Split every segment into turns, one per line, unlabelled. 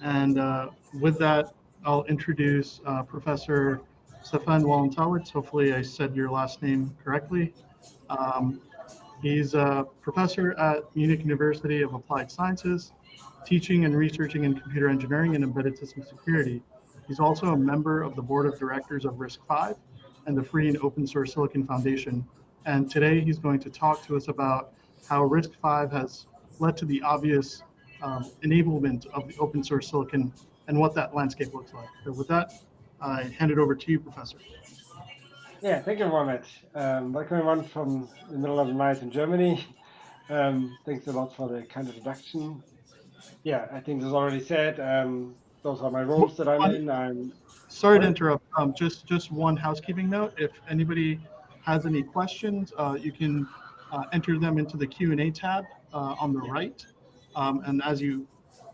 And with that, I'll introduce Professor Stefan Walentowicz. Hopefully, I said your last name correctly. Um, he's a professor at Munich University of Applied Sciences, teaching and researching in computer engineering and embedded system security. He's also a member of the board of directors of RISC-V and the Free and Open Source Silicon Foundation. And today he's going to talk to us about how RISC-V has led to the obvious enablement of the open source silicon and what that landscape looks like. So with that, I hand it over to you, Professor.
Yeah, thank you, Mohammed. Welcome everyone from the middle of the night in Germany. Thanks a lot for the kind introduction. Yeah, I think this is already said. Those are my roles that I'm
One,
in. I'm
sorry to
sorry.
interrupt. Just one housekeeping note. If anybody has any questions, you can enter them into the Q&A tab on the
Yeah,
right. And as you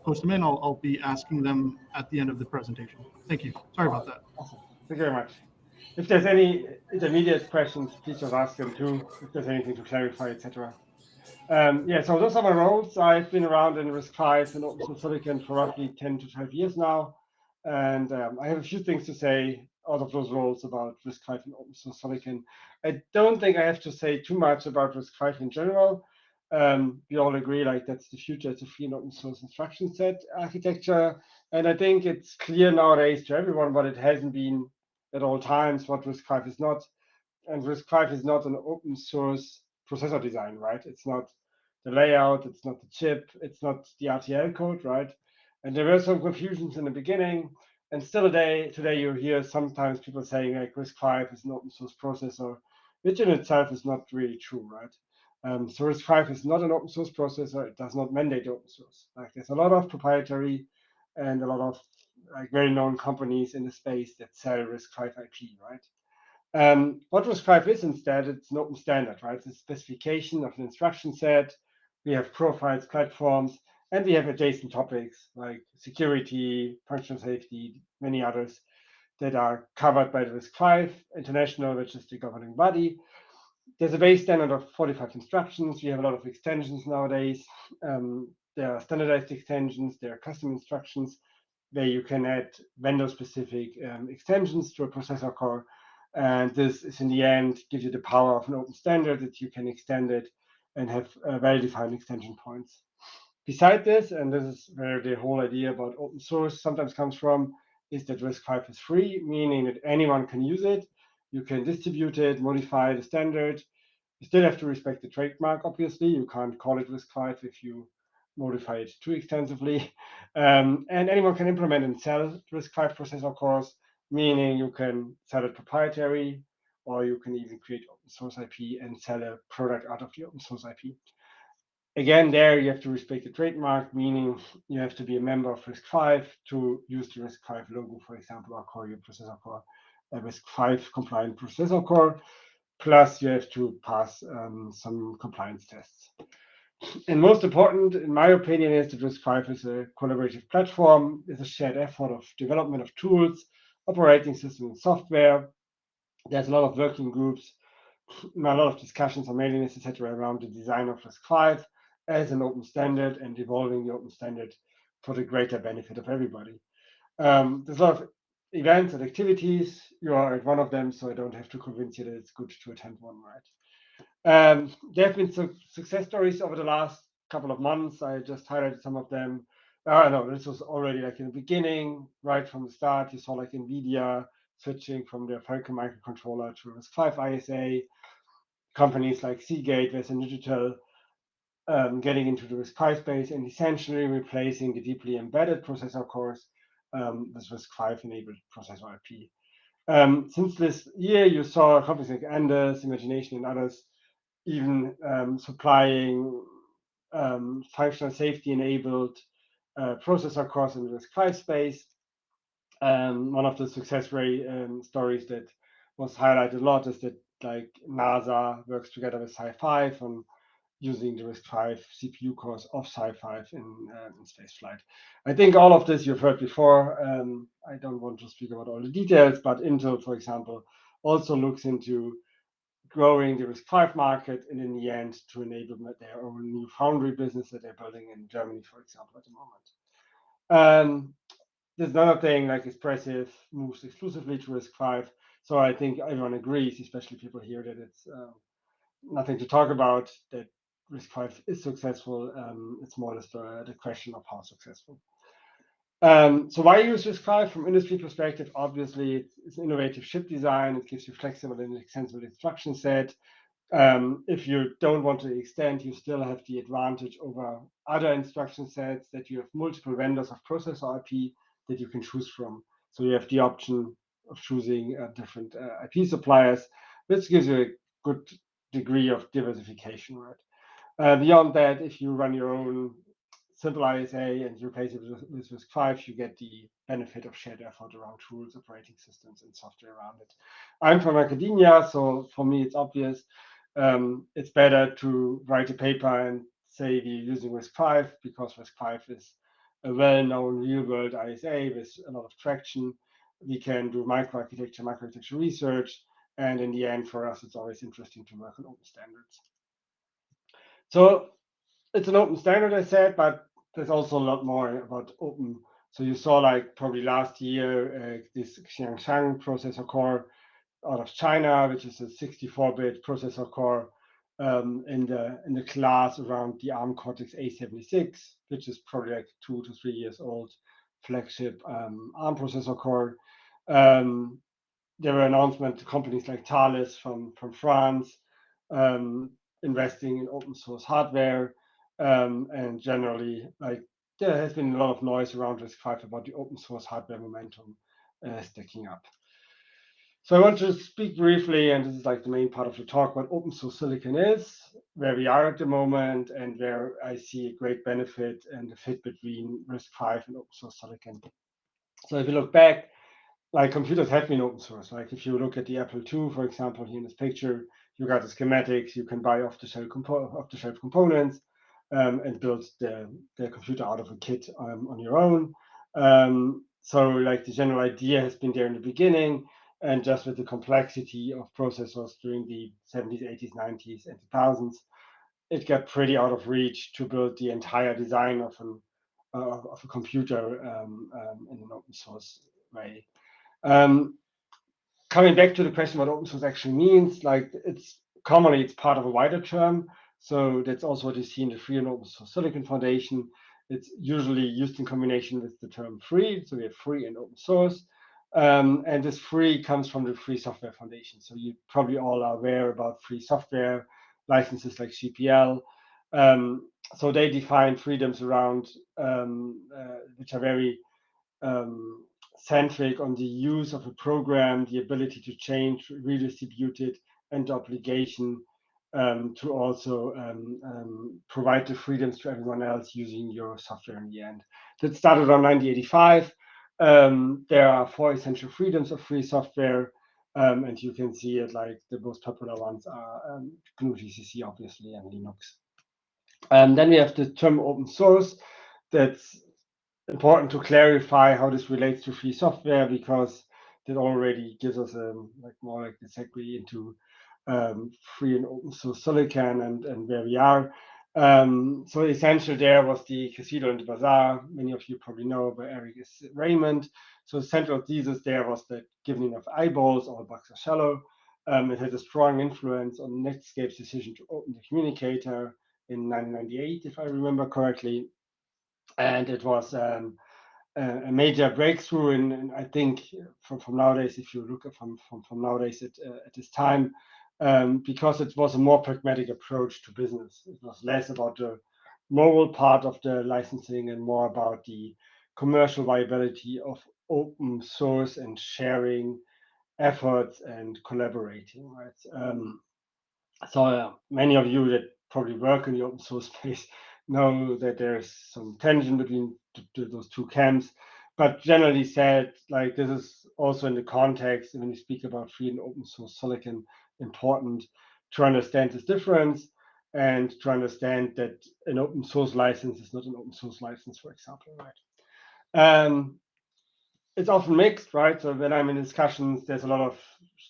post them in, I'll be asking them at the end of the presentation. Thank you. Sorry about that.
awesome. Thank you very much. If there's any intermediate questions, please just ask them too. If there's anything to clarify, etc. Yeah, so those are my roles. I've been around in RISC-V and open source silicon for roughly 10 to 12 years now. And I have a few things to say out of those roles about RISC-V and open source silicon. I don't think I have to say too much about RISC-V in general. We all agree like that's the future. It's a free and open source instruction set architecture. And I think it's clear nowadays to everyone what it hasn't been at all times, what RISC-V is not. And RISC-V is not an open source processor design, right? It's not the layout, it's not the chip, it's not the RTL code, right? And there were some confusions in the beginning, and still today you hear sometimes people saying like RISC-V is an open source processor, which in itself is not really true, right? So RISC-V is not an open source processor. It does not mandate open source. Like there's a lot of proprietary and a lot of like very known companies in the space that sell RISC-V IP, right? What RISC-V is instead, it's an open standard, right? It's a specification of an instruction set. We have profiles, platforms, and we have adjacent topics like security, functional safety, many others that are covered by the RISC-V International, which is the governing body. There's a base standard of 45 instructions. We have a lot of extensions nowadays. There are standardized extensions, there are custom instructions where you can add vendor-specific extensions to a processor core. And this is in the end gives you the power of an open standard that you can extend it and have well-defined extension points. Beside this, and this is where the whole idea about open source sometimes comes from, is that RISC-V is free, meaning that anyone can use it. You can distribute it, modify the standard. You still have to respect the trademark, obviously. You can't call it RISC-V if you modify it too extensively. And anyone can implement and sell RISC-V processor cores, meaning you can sell it proprietary, or you can even create open source IP and sell a product out of the open source IP. Again, there you have to respect the trademark, meaning you have to be a member of RISC-V to use the RISC-V logo, for example, or call your processor core a RISC-V compliant processor core. Plus, you have to pass some compliance tests. And most important, in my opinion, is that RISC-V is a collaborative platform. It's a shared effort of development of tools, operating system, and software. There's a lot of working groups, a lot of discussions on mailing lists, etc., around the design of RISC-V as an open standard and evolving the open standard for the greater benefit of everybody. There's a lot of events and activities. You are at one of them, so I don't have to convince you that it's good to attend one, right? There have been some success stories over the last couple of months. I just highlighted some of them. No, this was already like in the beginning, right from the start. You saw like NVIDIA switching from their Falcon microcontroller to RISC-V ISA. Companies like Seagate, Western Digital, getting into the RISC-V space and essentially replacing the deeply embedded processor cores with RISC-V-enabled processor IP. Since this year, you saw companies like Anders, Imagination, and others even supplying functional safety-enabled processor cores in the RISC-V space. One of the success stories that was highlighted a lot is that like NASA works together with Sci-Fi on using the RISC-V CPU cores of Sci-Fi in spaceflight. I think all of this you've heard before. I don't want to speak about all the details, but Intel, for example, also looks into growing the RISC-V market and in the end to enable their own new foundry business that they're building in Germany, for example, at the moment. there's another thing like expressive moves exclusively to RISC-V. So I think everyone agrees, especially people here, that it's nothing to talk about, that RISC-V is successful. It's more or less the question of how successful. So why use RISC-V from industry perspective? Obviously, it's an innovative chip design. It gives you flexible and extensible instruction set. If you don't want to extend, you still have the advantage over other instruction sets that you have multiple vendors of processor IP that you can choose from. So you have the option of choosing different IP suppliers, which gives you a good degree of diversification, right? Beyond that, if you run your own simple ISA and you replace it with RISC-V, you get the benefit of shared effort around tools, operating systems, and software around it. I'm from academia, so for me it's obvious. It's better to write a paper and say we're using RISC-V because RISC-V is a well-known real-world ISA with a lot of traction. We can do microarchitecture research, and in the end, for us, it's always interesting to work on open standards. So it's an open standard, I said, but there's also a lot more about open. So you saw like probably last year this Xiangshan processor core out of China, which is a 64-bit processor core in the class around the ARM Cortex A76, which is probably like 2 to 3 years old flagship ARM processor core. There were announcements to companies like Thales from France investing in open source hardware, and generally, like there has been a lot of noise around RISC-V about the open source hardware momentum stacking up. So I want to speak briefly, and this is like the main part of the talk, what open source silicon is, where we are at the moment, and where I see a great benefit and the fit between RISC-V and open source silicon. So if you look back, like computers have been open source. Like if you look at the Apple II, for example, here in this picture, you got the schematics, you can buy off-the-shelf components and build the computer out of a kit on your own. So like the general idea has been there in the beginning, and just with the complexity of processors during the 70s, 80s, 90s, and 2000s, it got pretty out of reach to build the entire design of a computer in an open source way. Coming back to the question what open source actually means, like it's part of a wider term. So that's also what you see in the Free and Open Source Silicon Foundation. It's usually used in combination with the term free. So we have free and open source. And this free comes from the Free Software Foundation. So you probably all are aware about free software licenses like GPL. So they define freedoms around which are very centric on the use of a program, the ability to change, redistribute it, and the obligation to also provide the freedoms to everyone else using your software in the end. That started around 1985. There are 4 essential freedoms of free software, and you can see it like the most popular ones are GNU GCC, obviously, and Linux. Then we have the term open source. That's important to clarify how this relates to free software, because that already gives us more like the segue into free and open source silicon and where we are. So essential there was the Cathedral and the Bazaar. Many of you probably know by Eric Raymond. So central thesis there was that given enough eyeballs, all bugs are shallow. It had a strong influence on Netscape's decision to open the communicator in 1998, if I remember correctly. And it was a major breakthrough in I think from nowadays, if you look at from nowadays at this time, because it was a more pragmatic approach to business. It was less about the moral part of the licensing and more about the commercial viability of open source and sharing efforts and collaborating, right? So many of you that probably work in the open source space know that there's some tension between those two camps. But generally said, like this is also in the context when you speak about free and open source silicon, important to understand this difference and to understand that an open source license is not an open source license, for example, right? It's often mixed, right? So when I'm in discussions, there's a lot of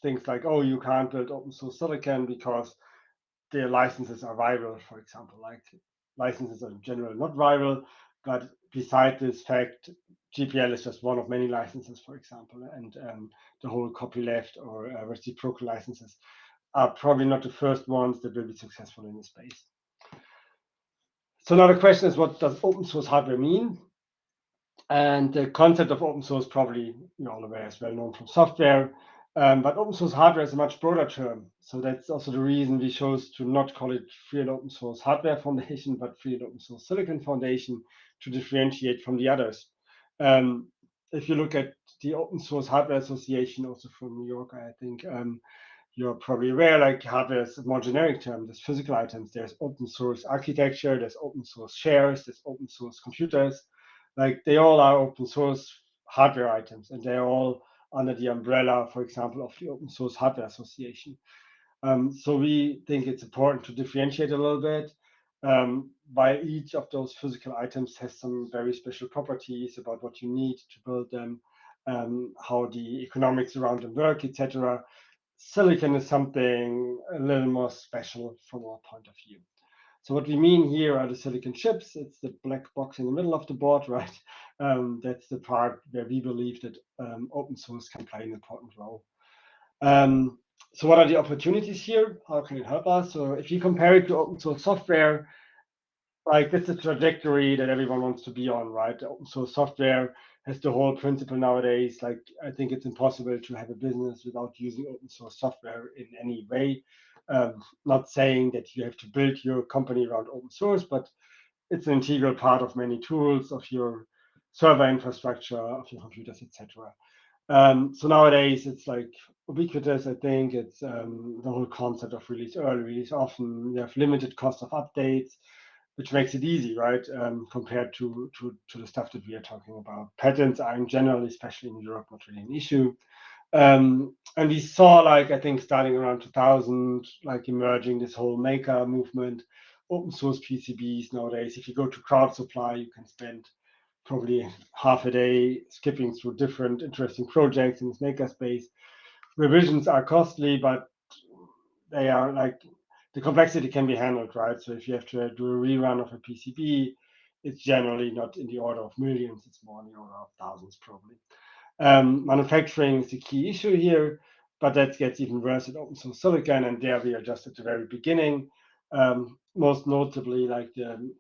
things like, oh, you can't build open source silicon because the licenses are viral, for example. Like licenses are in general not viral, But beside this fact, GPL is just one of many licenses, for example, and the whole copyleft or reciprocal licenses are probably not the first ones that will be successful in the space. So now the question is, what does open source hardware mean? And the concept of open source probably all aware is well known from software, but open source hardware is a much broader term. So that's also the reason we chose to not call it Free and Open Source Hardware Foundation, but Free and Open Source Silicon Foundation, to differentiate from the others. If you look at the Open Source Hardware Association, also from New York, I think you're probably aware, like hardware is a more generic term. There's physical items, there's open source architecture, there's open source shares, there's open source computers. Like they all are open source hardware items, and they're all under the umbrella, for example, of the Open Source Hardware Association. So we think it's important to differentiate a little bit. By each of those physical items has some very special properties about what you need to build them, how the economics around them work, etc. Silicon is something a little more special from our point of view. So what we mean here are the silicon chips. It's the black box in the middle of the board, right? That's the part where we believe that open source can play an important role. So what are the opportunities here? How can it help us? So if you compare it to open source software, like that's the trajectory that everyone wants to be on, right? Open source software has the whole principle nowadays. Like I think it's impossible to have a business without using open source software in any way. Not saying that you have to build your company around open source, but it's an integral part of many tools, of your server infrastructure, of your computers, etc. So nowadays it's like ubiquitous. I think it's the whole concept of release early, release often. You have limited cost of updates, which makes it easy, right? Compared to the stuff that we are talking about. Patents are in general, especially in Europe, not really an issue. And we saw, like, I think starting around 2000, like emerging this whole maker movement, open source PCBs nowadays. If you go to crowd supply, you can spend probably half a day skipping through different interesting projects in this makerspace. Revisions are costly, but they are like, the complexity can be handled, right? So if you have to do a rerun of a PCB, it's generally not in the order of millions, it's more in the order of thousands probably. Manufacturing is the key issue here, but that gets even worse in open source silicon, and there we are just at the very beginning. Most notably, like the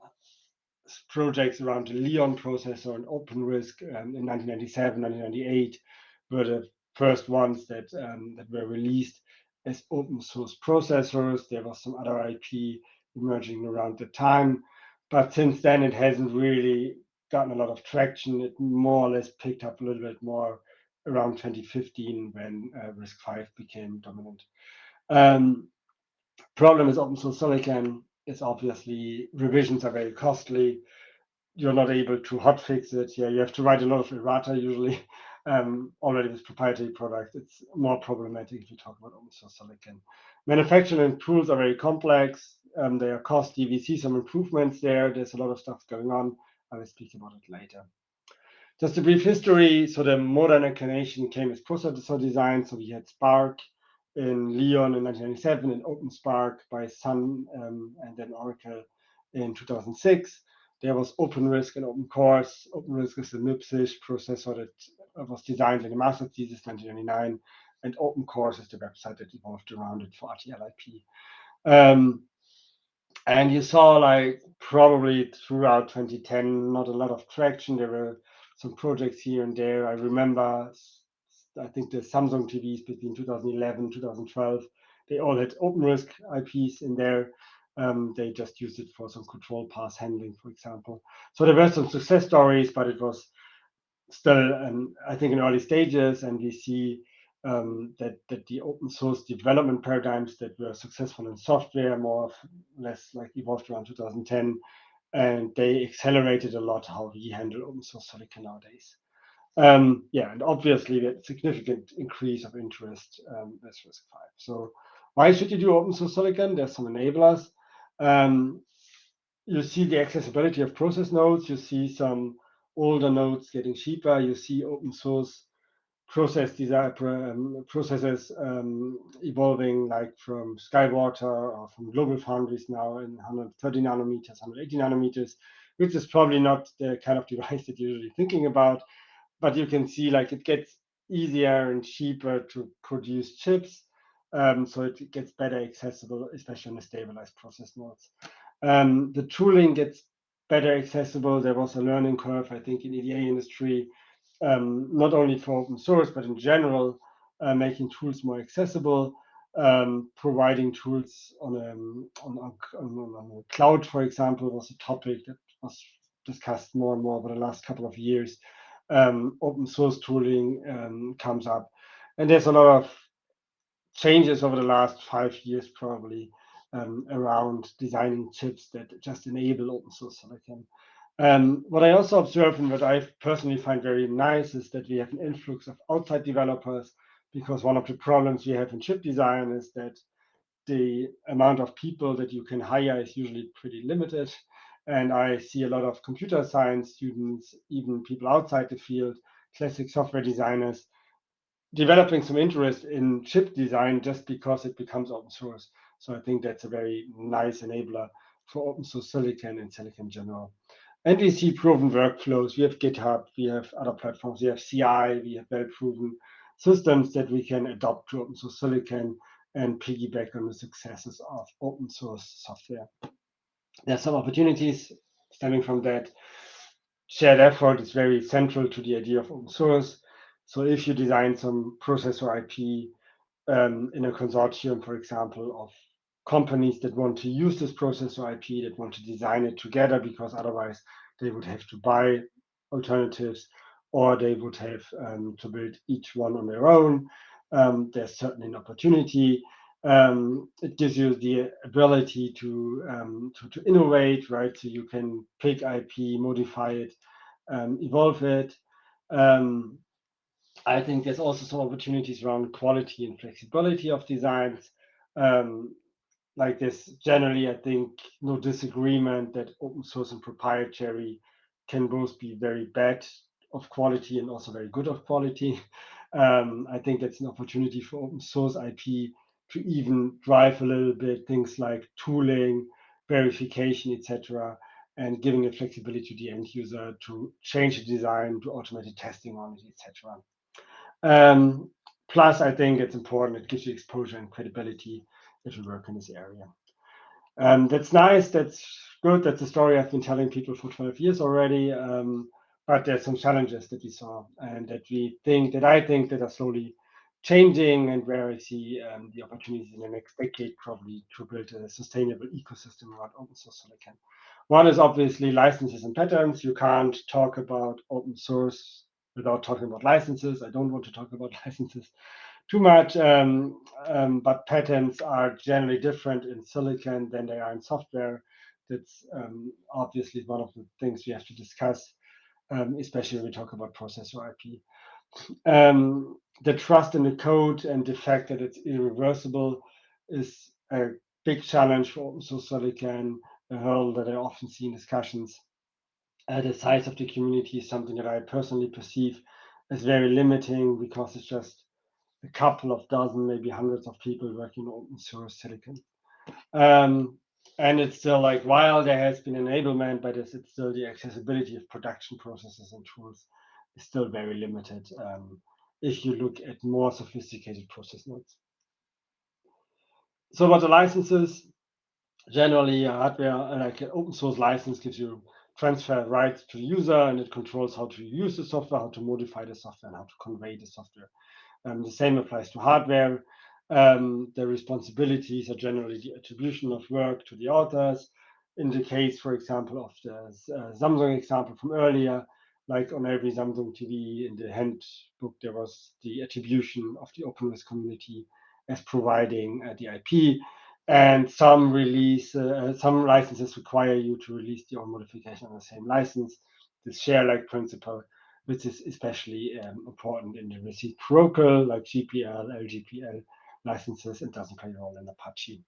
projects around the Leon processor and open RISC in 1997, 1998 were the first ones that were released as open source processors. There was some other IP emerging around the time, but since then it hasn't really gotten a lot of traction. It more or less picked up a little bit more around 2015 when RISC-V became dominant. Problem is open source silicon is obviously revisions are very costly. You're not able to hotfix it. Yeah, you have to write a lot of errata usually. Already with proprietary products, it's more problematic if you talk about open source silicon. Manufacturing tools are very complex. They are costly. We see some improvements there. There's a lot of stuff going on. I will speak about it later. Just a brief history. So the modern incarnation came as processor design. So we had Spark in Leon in 1997 and OpenSpark by Sun and then Oracle in 2006. There was OpenRISC and OpenCores. OpenRISC is the MIPSish processor that was designed in the master's thesis 1999, and OpenCores is the website that evolved around it for RTL IP. And you saw, like, probably throughout 2010, not a lot of traction. There were some projects here and there. I remember, I think the Samsung TVs between 2011, 2012, they all had OpenRISC IPs in there. They just used it for some control path handling, for example. So there were some success stories, but it was still, I think, in early stages. And we see that the open source development paradigms that were successful in software more or less like evolved around 2010, and they accelerated a lot how we handle open source silicon nowadays. Yeah, and obviously a significant increase of interest with RISC-V. So why should you do open source silicon? There's some enablers. You see the accessibility of process nodes. You see some older nodes getting cheaper. You see open source process design processes evolving, like from Skywater or from Global Foundries now in 130 nanometers, 180 nanometers, which is probably not the kind of device that you're usually thinking about. But you can see like it gets easier and cheaper to produce chips. So it gets better accessible, especially on the stabilized process nodes. The tooling gets better accessible. There was a learning curve, I think, in EDA industry, not only for open source, but in general, making tools more accessible, providing tools on a cloud, for example, was a topic that was discussed more and more over the last couple of years. Open source tooling comes up, and there's a lot of changes over the last 5 years probably around designing chips that just enable open source silicon. What I also observe and what I personally find very nice is that we have an influx of outside developers, because one of the problems we have in chip design is that the amount of people that you can hire is usually pretty limited. And I see a lot of computer science students, even people outside the field, classic software designers, developing some interest in chip design just because it becomes open source. So I think that's a very nice enabler for open source silicon and silicon in general. And we see proven workflows. We have GitHub, we have other platforms, we have CI, we have well-proven systems that we can adopt to open source silicon and piggyback on the successes of open source software. There are some opportunities stemming from that. Shared effort is very central to the idea of open source. So if you design some processor IP in a consortium, for example, of companies that want to use this processor IP, that want to design it together, because otherwise they would have to buy alternatives, or they would have to build each one on their own. There's certainly an opportunity. It gives you the ability to innovate, right? So you can pick IP, modify it, evolve it. I think there's also some opportunities around quality and flexibility of designs. Like this, generally, I think no disagreement that open source and proprietary can both be very bad of quality and also very good of quality. I think that's an opportunity for open source IP to even drive a little bit things like tooling, verification, etc., and giving a flexibility to the end user to change the design, to automated testing on it, etc. Plus, I think it's important, it gives you exposure and credibility if you work in this area. That's nice, that's good, that's a story I've been telling people for 12 years already, but there's some challenges that we saw and that I think that are slowly changing, and where I see the opportunities in the next decade probably to build a sustainable ecosystem around open source silicon. One is obviously licenses and patents. You can't talk about open source without talking about licenses. I don't want to talk about licenses too much, but patents are generally different in silicon than they are in software. That's obviously one of the things we have to discuss, especially when we talk about processor IP. The trust in the code and the fact that it's irreversible is a big challenge for open source silicon, a hurdle that I often see in discussions. The size of the community is something that I personally perceive as very limiting, because it's just a couple of dozen, maybe hundreds of people working on open source silicon. And it's still like, while there has been enablement, but it's still the accessibility of production processes and tools is still very limited if you look at more sophisticated process nodes. So what the licenses, generally hardware, like an open source license gives you transfer rights to the user, and it controls how to use the software, how to modify the software, and how to convey the software. The same applies to hardware. The responsibilities are generally the attribution of work to the authors. In the case, for example, of the Samsung example from earlier, like on every Samsung TV in the handbook, there was the attribution of the openness community as providing the IP. And some licenses require you to release the own modification on the same license, this share-like principle, which is especially important in the reciprocal, like GPL, LGPL licenses, and doesn't play a role in Apache.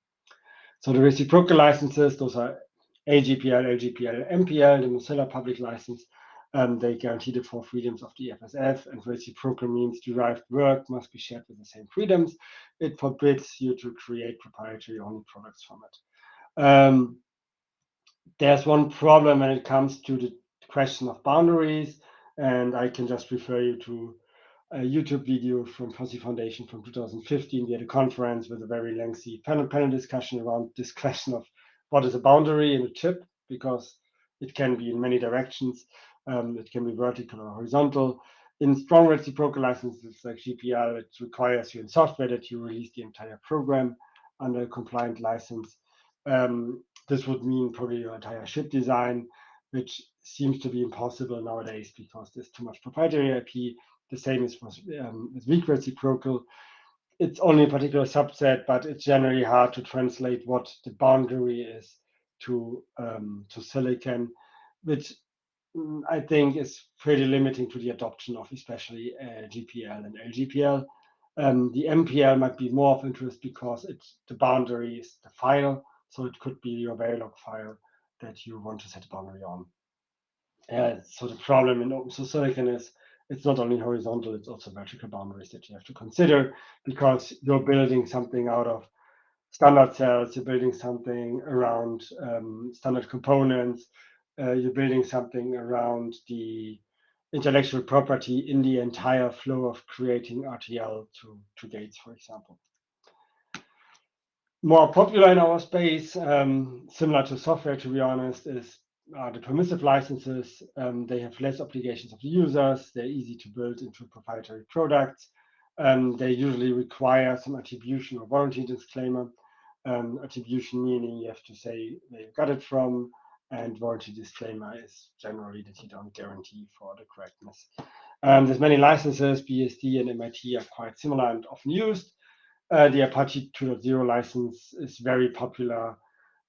So the reciprocal licenses, those are AGPL, LGPL, MPL, the Mozilla public license. They guarantee the 4 freedoms of the FSF, and reciprocal means derived work must be shared with the same freedoms. It forbids you to create proprietary only products from it. There's one problem when it comes to the question of boundaries, and I can just refer you to a YouTube video from Fuzzy Foundation from 2015. We had a conference with a very lengthy panel discussion around this question of what is a boundary in a chip, because it can be in many directions. It can be vertical or horizontal. In strong reciprocal licenses like GPL, it requires you in software that you release the entire program under a compliant license. This would mean probably your entire chip design, which seems to be impossible nowadays because there's too much proprietary IP. The same is with weak reciprocal. It's only a particular subset, but it's generally hard to translate what the boundary is to silicon, which I think is pretty limiting to the adoption of especially GPL and LGPL. The MPL might be more of interest because the boundary is the file, so it could be your Verilog file that you want to set a boundary on. So the problem in open source silicon is it's not only horizontal, it's also vertical boundaries that you have to consider, because you're building something out of standard cells, you're building something around standard components, you're building something around the intellectual property in the entire flow of creating RTL to gates, for example. More popular in our space, similar to software, to be honest, is the permissive licenses. They have less obligations of the users. They're easy to build into proprietary products. They usually require some attribution or warranty disclaimer. Attribution meaning you have to say where you got it from, and warranty disclaimer is generally that you don't guarantee for the correctness. There's many licenses. BSD and MIT are quite similar and often used. The Apache 2.0 license is very popular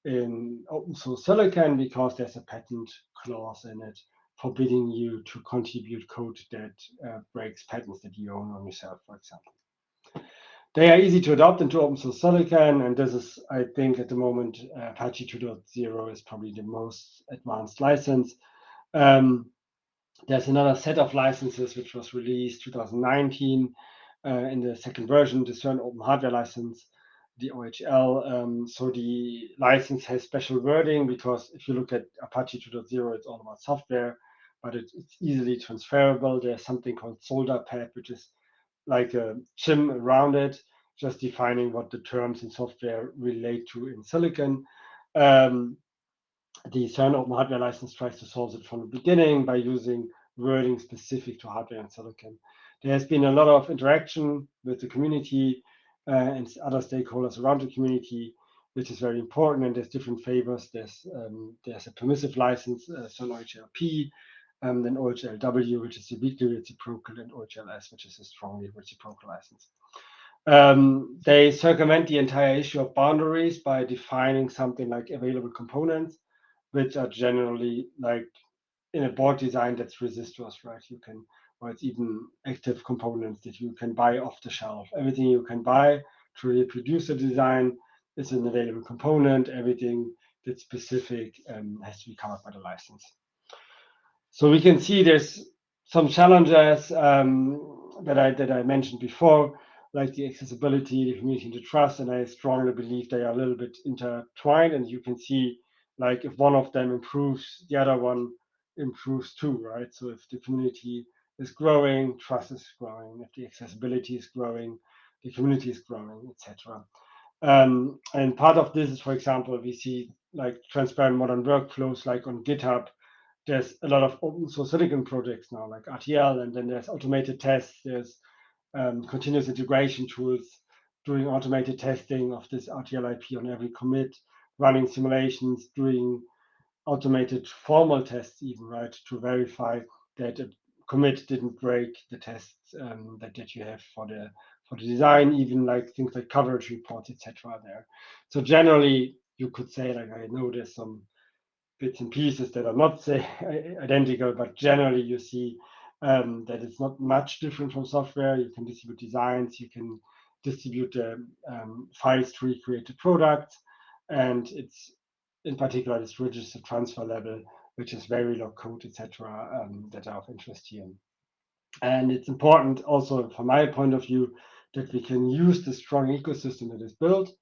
in open source silicon because there's a patent clause in it forbidding you to contribute code that breaks patents that you own on yourself, for example. They are easy to adopt into open source silicon, and this is, I think, at the moment, Apache 2.0 is probably the most advanced license. There's another set of licenses which was released 2019 in the second version, the CERN Open Hardware License, the OHL. So the license has special wording because if you look at Apache 2.0, it's all about software, but it's easily transferable. There's something called solder pad, which is like a shim around it, just defining what the terms in software relate to in silicon. The CERN Open Hardware License tries to solve it from the beginning by using wording specific to hardware and silicon. There has been a lot of interaction with the community and other stakeholders around the community, which is very important. And there's different favors. There's a permissive license, CERN OHLP, then OHLW, which is a weakly reciprocal, and OHLS, which is a strongly reciprocal license. They circumvent the entire issue of boundaries by defining something like available components, which are generally like in a board design that's resistors, right? You can, or it's even active components that you can buy off the shelf. Everything you can buy to reproduce a design is an available component. Everything that's specific has to be covered by the license. So we can see there's some challenges that I mentioned before, like the accessibility, the community, and the trust, and I strongly believe they are a little bit intertwined. And you can see, like, if one of them improves, the other one improves too, right? So if the community is growing, trust is growing. If the accessibility is growing, the community is growing, etc. And part of this is, for example, we see like transparent modern workflows, like on GitHub. There's a lot of open source silicon projects now, like RTL, and then there's automated tests. There's continuous integration tools doing automated testing of this RTL IP on every commit, running simulations, doing automated formal tests even, right, to verify that a commit didn't break the tests that you have for the design, even like things like coverage reports, etc. there. So generally, you could say, like, I know there's some bits and pieces that are not say identical, but generally you see that it's not much different from software. You can distribute designs, you can distribute files to recreate the product, and it's in particular this register transfer level, which is very low code, etc., that are of interest here. And it's important also from my point of view that we can use the strong ecosystem that is built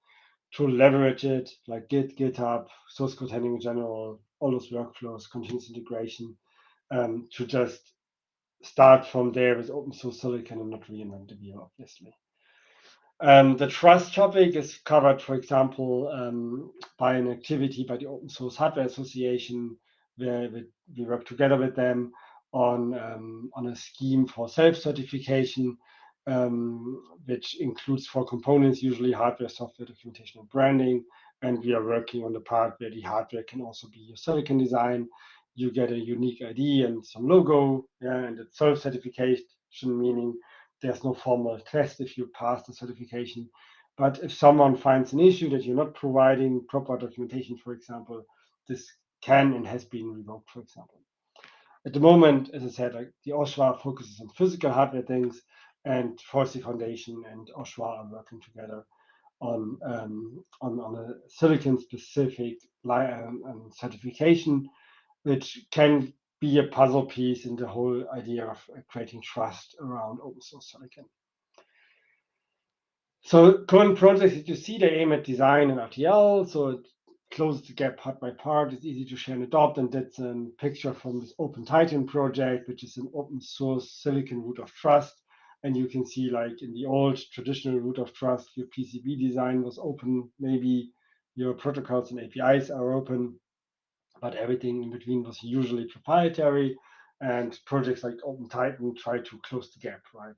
to leverage it, like Git, GitHub, source code handling in general, all those workflows, continuous integration, to just start from there with open source silicon and not reinvent the wheel, obviously. The trust topic is covered, for example, by an activity by the Open Source Hardware Association, where we work together with them on a scheme for self-certification, which includes 4 components, usually hardware, software, documentation, and branding. And we are working on the part where the hardware can also be your silicon design. You get a unique ID and some logo, and it's self-certification, meaning there's no formal test if you pass the certification. But if someone finds an issue that you're not providing proper documentation, for example, this can and has been revoked, for example. At the moment, as I said, like the OSHWA focuses on physical hardware things, and Forestry Foundation and OSHWA are working together on a silicon-specific certification, which can be a puzzle piece in the whole idea of creating trust around open source silicon. So current projects that you see, they aim at design and RTL, so it closes the gap part by part. It's easy to share and adopt, and that's a picture from this Open Titan project, which is an open source silicon root of trust. And you can see, like in the old traditional root of trust, your PCB design was open, maybe your protocols and APIs are open, but everything in between was usually proprietary. And projects like Open Titan try to close the gap, right?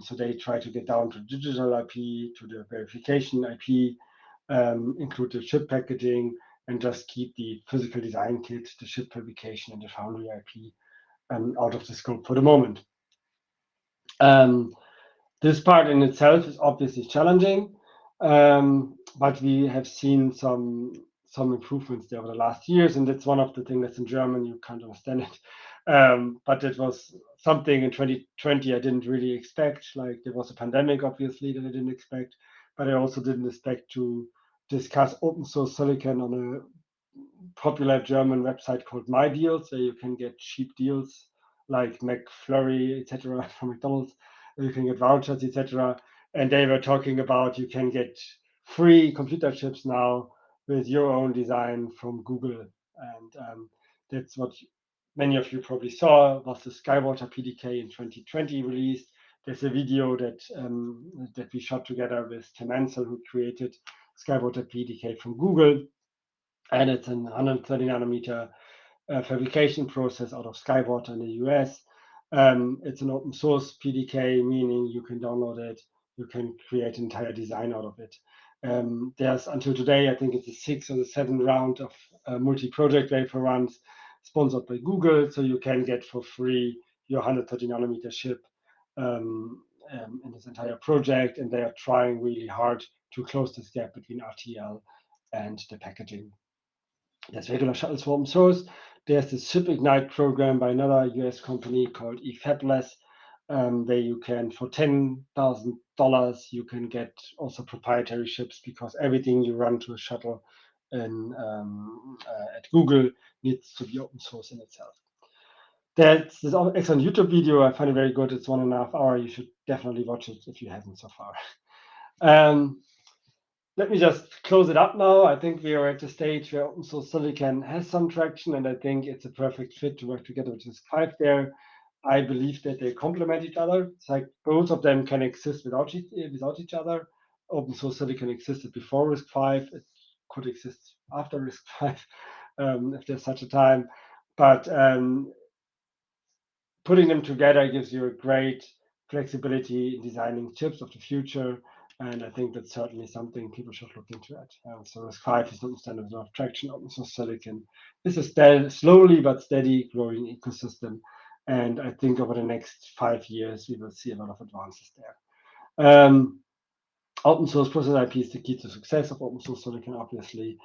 So they try to get down to digital IP, to the verification IP, include the chip packaging, and just keep the physical design kit, the chip fabrication, and the foundry IP out of the scope for the moment. This part in itself is obviously challenging, but we have seen some improvements there over the last years, and that's one of the things that's in German, you can't understand it. But it was something in 2020 I didn't really expect. Like there was a pandemic, obviously, that I didn't expect, but I also didn't expect to discuss open source silicon on a popular German website called My Deals, where you can get cheap deals like McFlurry, etc. from McDonald's. You can get vouchers, etc. And they were talking about you can get free computer chips now with your own design from Google, and that's what many of you probably saw was the Skywater PDK in 2020 released. There's a video that that we shot together with Tim Ansel, who created Skywater PDK from Google, and it's an 130 nanometer fabrication process out of Skywater in the US. It's an open source PDK, meaning you can download it, you can create an entire design out of it. There's until today, I think it's the 6th or the 7th round of multi-project wafer runs sponsored by Google, so you can get for free your 130 nanometer chip in this entire project, and they are trying really hard to close this gap between RTL and the packaging. There's regular shuttles for open source. There's the Chip Ignite program by another US company called eFabless, where you can, for $10,000, you can get also proprietary chips, because everything you run to a shuttle at Google needs to be open source in itself. There's this excellent YouTube video. I find it very good. It's 1.5 hours. You should definitely watch it if you haven't so far. Let me just close it up now. I think we are at the stage where open source silicon has some traction, and I think it's a perfect fit to work together with RISC-V there. I believe that they complement each other. It's like both of them can exist without each other. Open source silicon existed before RISC-V. It could exist after RISC-V if there's such a time. But putting them together gives you a great flexibility in designing chips of the future. And I think that's certainly something people should look into it. So RISC-V is not a standard of traction. Open source silicon is a slowly but steady growing ecosystem. And I think over the next 5 years, we will see a lot of advances there. Open source process IP is the key to success of open source silicon, obviously.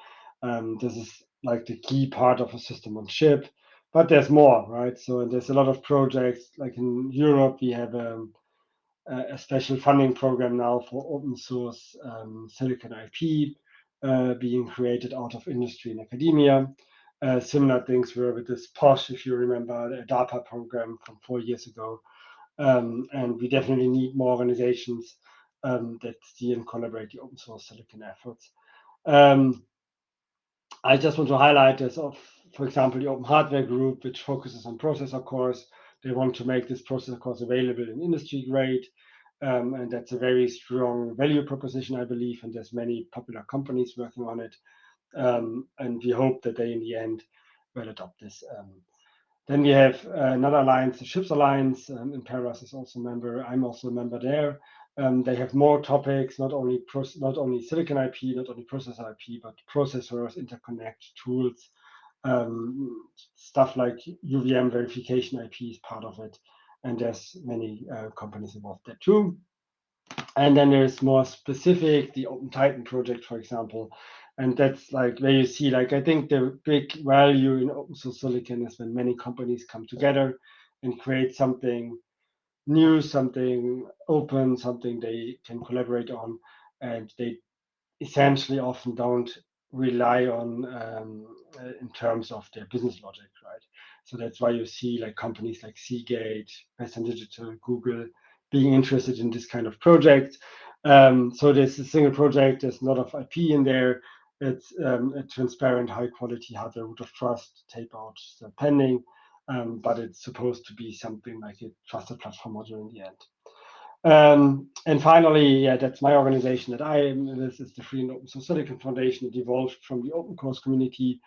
This is like the key part of a system on chip, but there's more, right? So there's a lot of projects, like in Europe, we have a special funding program now for open source silicon IP being created out of industry and academia. Similar things were with this POSH, if you remember, the DARPA program from 4 years ago. And we definitely need more organizations that see and collaborate the open source silicon efforts. I just want to highlight this of, for example, the Open Hardware Group, which focuses on processor cores. They want to make this processor cores available in industry grade. And that's a very strong value proposition, I believe. And there's many popular companies working on it. And we hope that they, in the end, will adopt this. Then we have another alliance, the Chips Alliance. Imperas is also a member. I'm also a member there. They have more topics, not only silicon IP, not only processor IP, but processors, interconnect tools, stuff like UVM verification IP is part of it. And there's many companies involved there too. And then there's more specific, the Open Titan project, for example. And that's like where you see, like, I think the big value in open source silicon is when many companies come together and create something new, something open, something they can collaborate on. And they essentially often don't rely on in terms of their business logic, right? So that's why you see like companies like Seagate, Western Digital, Google being interested in this kind of project. So there's a single project, there's a lot of IP in there. It's a transparent, high quality hardware root of trust, tape out pending, but it's supposed to be something like a trusted platform module in the end. And finally, yeah, that's my organization that I am. This is the Free and Open Source Silicon Foundation. It evolved from the open course community.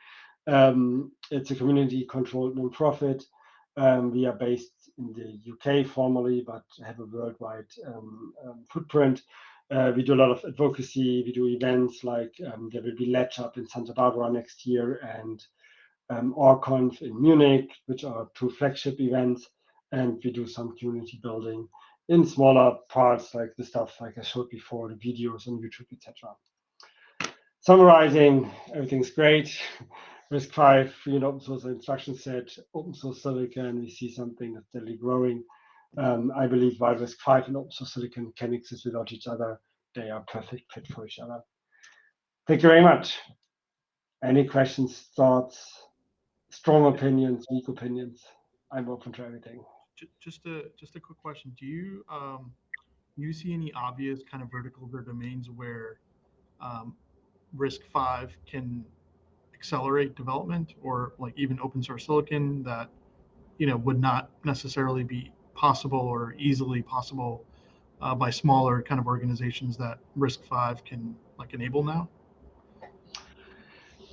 It's a community-controlled nonprofit. We are based in the UK formally, but have a worldwide footprint. We do a lot of advocacy. We do events like there will be Ledge Up in Santa Barbara next year and OrConf in Munich, which are two flagship events. And we do some community building in smaller parts, like the stuff like I showed before, the videos on YouTube, etc. Summarizing, everything's great. RISC-V, free and open source instruction set, open source silicon, we see something that's steadily growing. I believe while RISC-V and open source silicon can exist without each other, they are perfect fit for each other. Thank you very much. Any questions, thoughts, strong opinions, weak opinions? I'm open to everything.
Just a quick question. Do you see any obvious kind of verticals or domains where RISC-V can accelerate development, or like even open source silicon that would not necessarily be possible or easily possible by smaller kind of organizations that RISC-V can like enable now?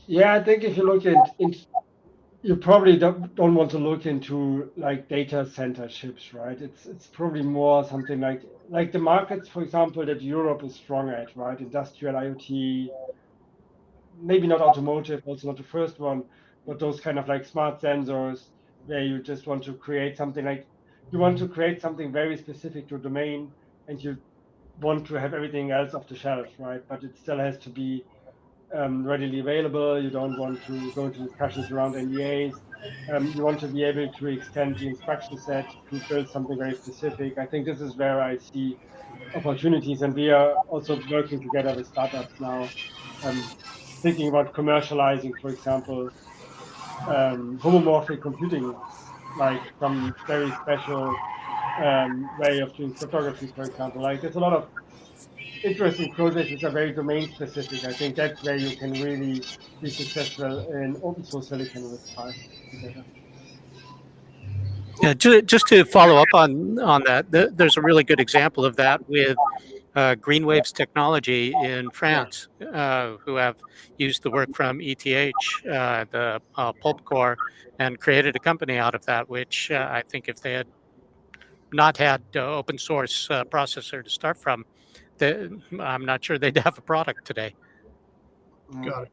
Yeah, I think if you look at you probably don't want to look into like data center chips, right? It's probably more something like the markets, for example, that Europe is strong at, right? Industrial IoT, maybe not automotive, also not the first one, but those kind of like smart sensors where you just want to create something like you want to create something very specific to a domain and you want to have everything else off the shelf, right? But it still has to be readily available. You don't want to go into discussions around NDAs. You want to be able to extend the instruction set to build something very specific. I think this is where I see opportunities, and we are also working together with startups now, thinking about commercializing, for example, homomorphic computing, like some very special way of doing cryptography, for example. Like there's a lot of interesting projects which are very domain specific. I think that's where you can really be successful in open source silicon with RISC-V together.
Yeah, just to follow up on that, there's a really good example of that with Greenwaves Technology in France, who have used the work from ETH, the pulp core, and created a company out of that, which I think if they had not had open source processor to start from, I'm not sure they'd have a product today.
Got it.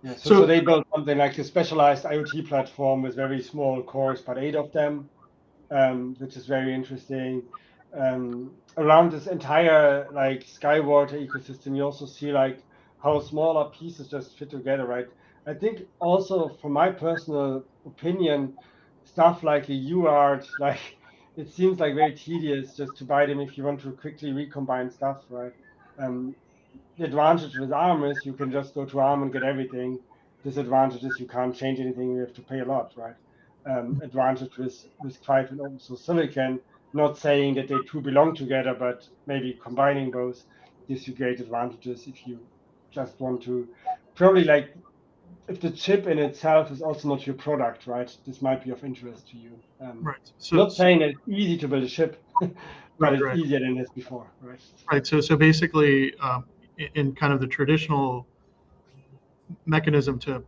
Yeah, so they built something like a specialized IoT platform with very small cores, but 8 of them, which is very interesting. Around this entire like Skywater ecosystem, you also see like how smaller pieces just fit together, right? I think also from my personal opinion, stuff like a UART, like it seems like very tedious just to buy them if you want to quickly recombine stuff, right? The advantage with ARM is you can just go to ARM and get everything. Disadvantage is you can't change anything, you have to pay a lot, right? Advantage with RISC-V and open source silicon, not saying that they two belong together, but maybe combining both gives you great advantages if you just want to probably like if the chip in itself is also not your product, right? This might be of interest to you.
Right.
Not saying that it's easy to build a chip, but it's
right.
easier than this before, right?
Right. So basically, in kind of the traditional mechanism to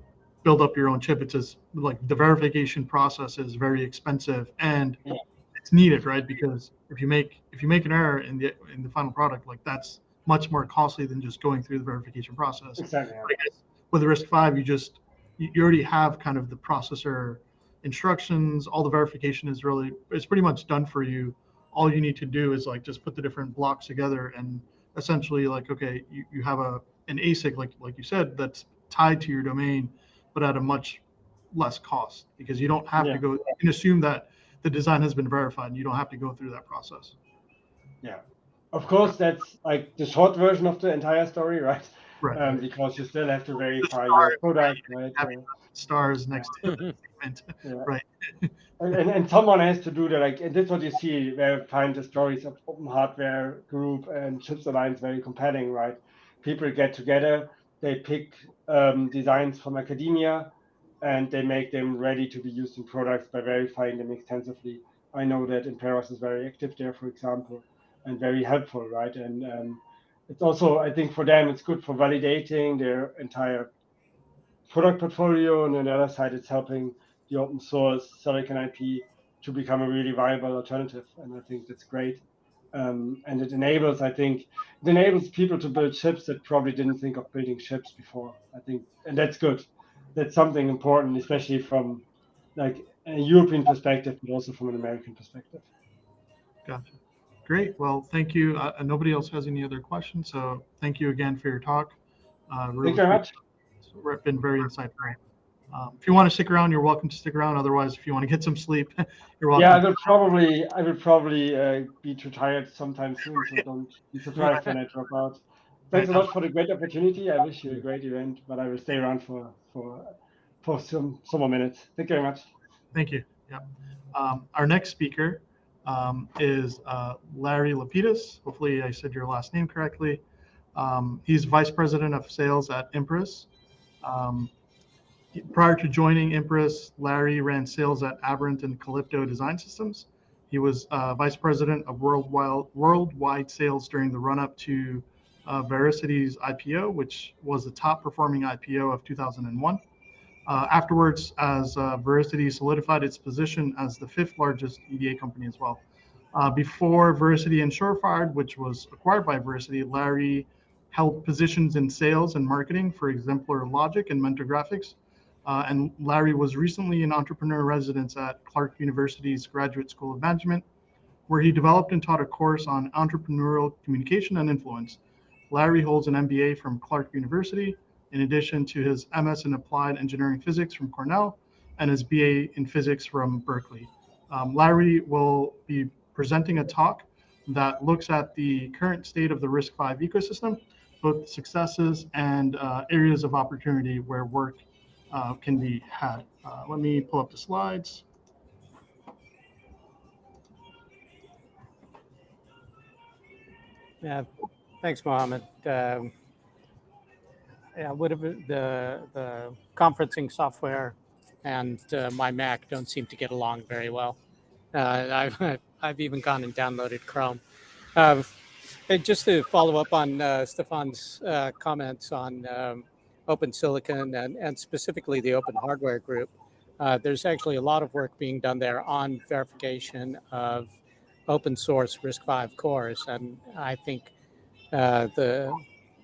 build up your own chip, it's just like the verification process is very expensive and
Yeah.
it's needed, right? Because if you make an error in the final product, like that's much more costly than just going through the verification process.
Exactly.
But I guess with the RISC-V, you already have kind of the processor instructions. All the verification it's pretty much done for you. All you need to do is like just put the different blocks together and essentially like, okay, you have an ASIC like you said that's tied to your domain, but at a much less cost because you don't have to go. You can assume that the design has been verified and you don't have to go through that process.
Yeah. Of course, that's like the short version of the entire story, right?
Right.
Because you still have to verify your product, right?
Having stars next to the segment, right?
And someone has to do that. Like, and that's what you see where I find the stories of Open Hardware Group and Chips Alliance very compelling, right? People get together, they pick designs from academia, and they make them ready to be used in products by verifying them extensively. I know that Imperos is very active there, for example, and very helpful, right? And it's also, I think, for them, it's good for validating their entire product portfolio, and on the other side, it's helping the open source Silicon IP to become a really viable alternative. And I think that's great. And it enables, I think, it enables people to build chips that probably didn't think of building chips before. I think, and that's good. That's something important, especially from like a European perspective, but also from an American perspective.
Gotcha. Great. Well, thank you. Nobody else has any other questions, so thank you again for your talk.
Thank you very much.
It's been very insightful. If you want to stick around, you're welcome to stick around. Otherwise, if you want to get some sleep, you're welcome.
Yeah, I will probably be too tired sometime soon, so don't be surprised when I drop out. Thanks a lot for the great opportunity. I wish you a great event, but I will stay around for some more minutes. Thank you very much.
Thank you. Yeah. Our next speaker is Larry Lapidis. Hopefully, I said your last name correctly. He's vice president of sales at Impress. Prior to joining Impress, Larry ran sales at Aberrant and Calypto Design Systems. He was vice president of worldwide sales during the run-up to Vericity's IPO, which was the top performing IPO of 2001. Afterwards, as Vericity solidified its position as the fifth largest EDA company as well. Before Vericity and Surefired, which was acquired by Vericity, Larry held positions in sales and marketing for Exemplar Logic and Mentor Graphics. And Larry was recently an entrepreneur residence at Clark University's Graduate School of Management, where he developed and taught a course on entrepreneurial communication and influence. Larry holds an MBA from Clark University, in addition to his MS in Applied Engineering Physics from Cornell and his BA in Physics from Berkeley. Larry will be presenting a talk that looks at the current state of the RISC-V ecosystem, both successes and areas of opportunity where work can be had. Let me pull up the slides.
Yeah, thanks, Mohammed. Yeah, whatever the conferencing software and my Mac don't seem to get along very well. I've even gone and downloaded Chrome. Just to follow up on Stefan's comments on Open Silicon and specifically the Open Hardware Group, there's actually a lot of work being done there on verification of open source RISC-V cores, and I think the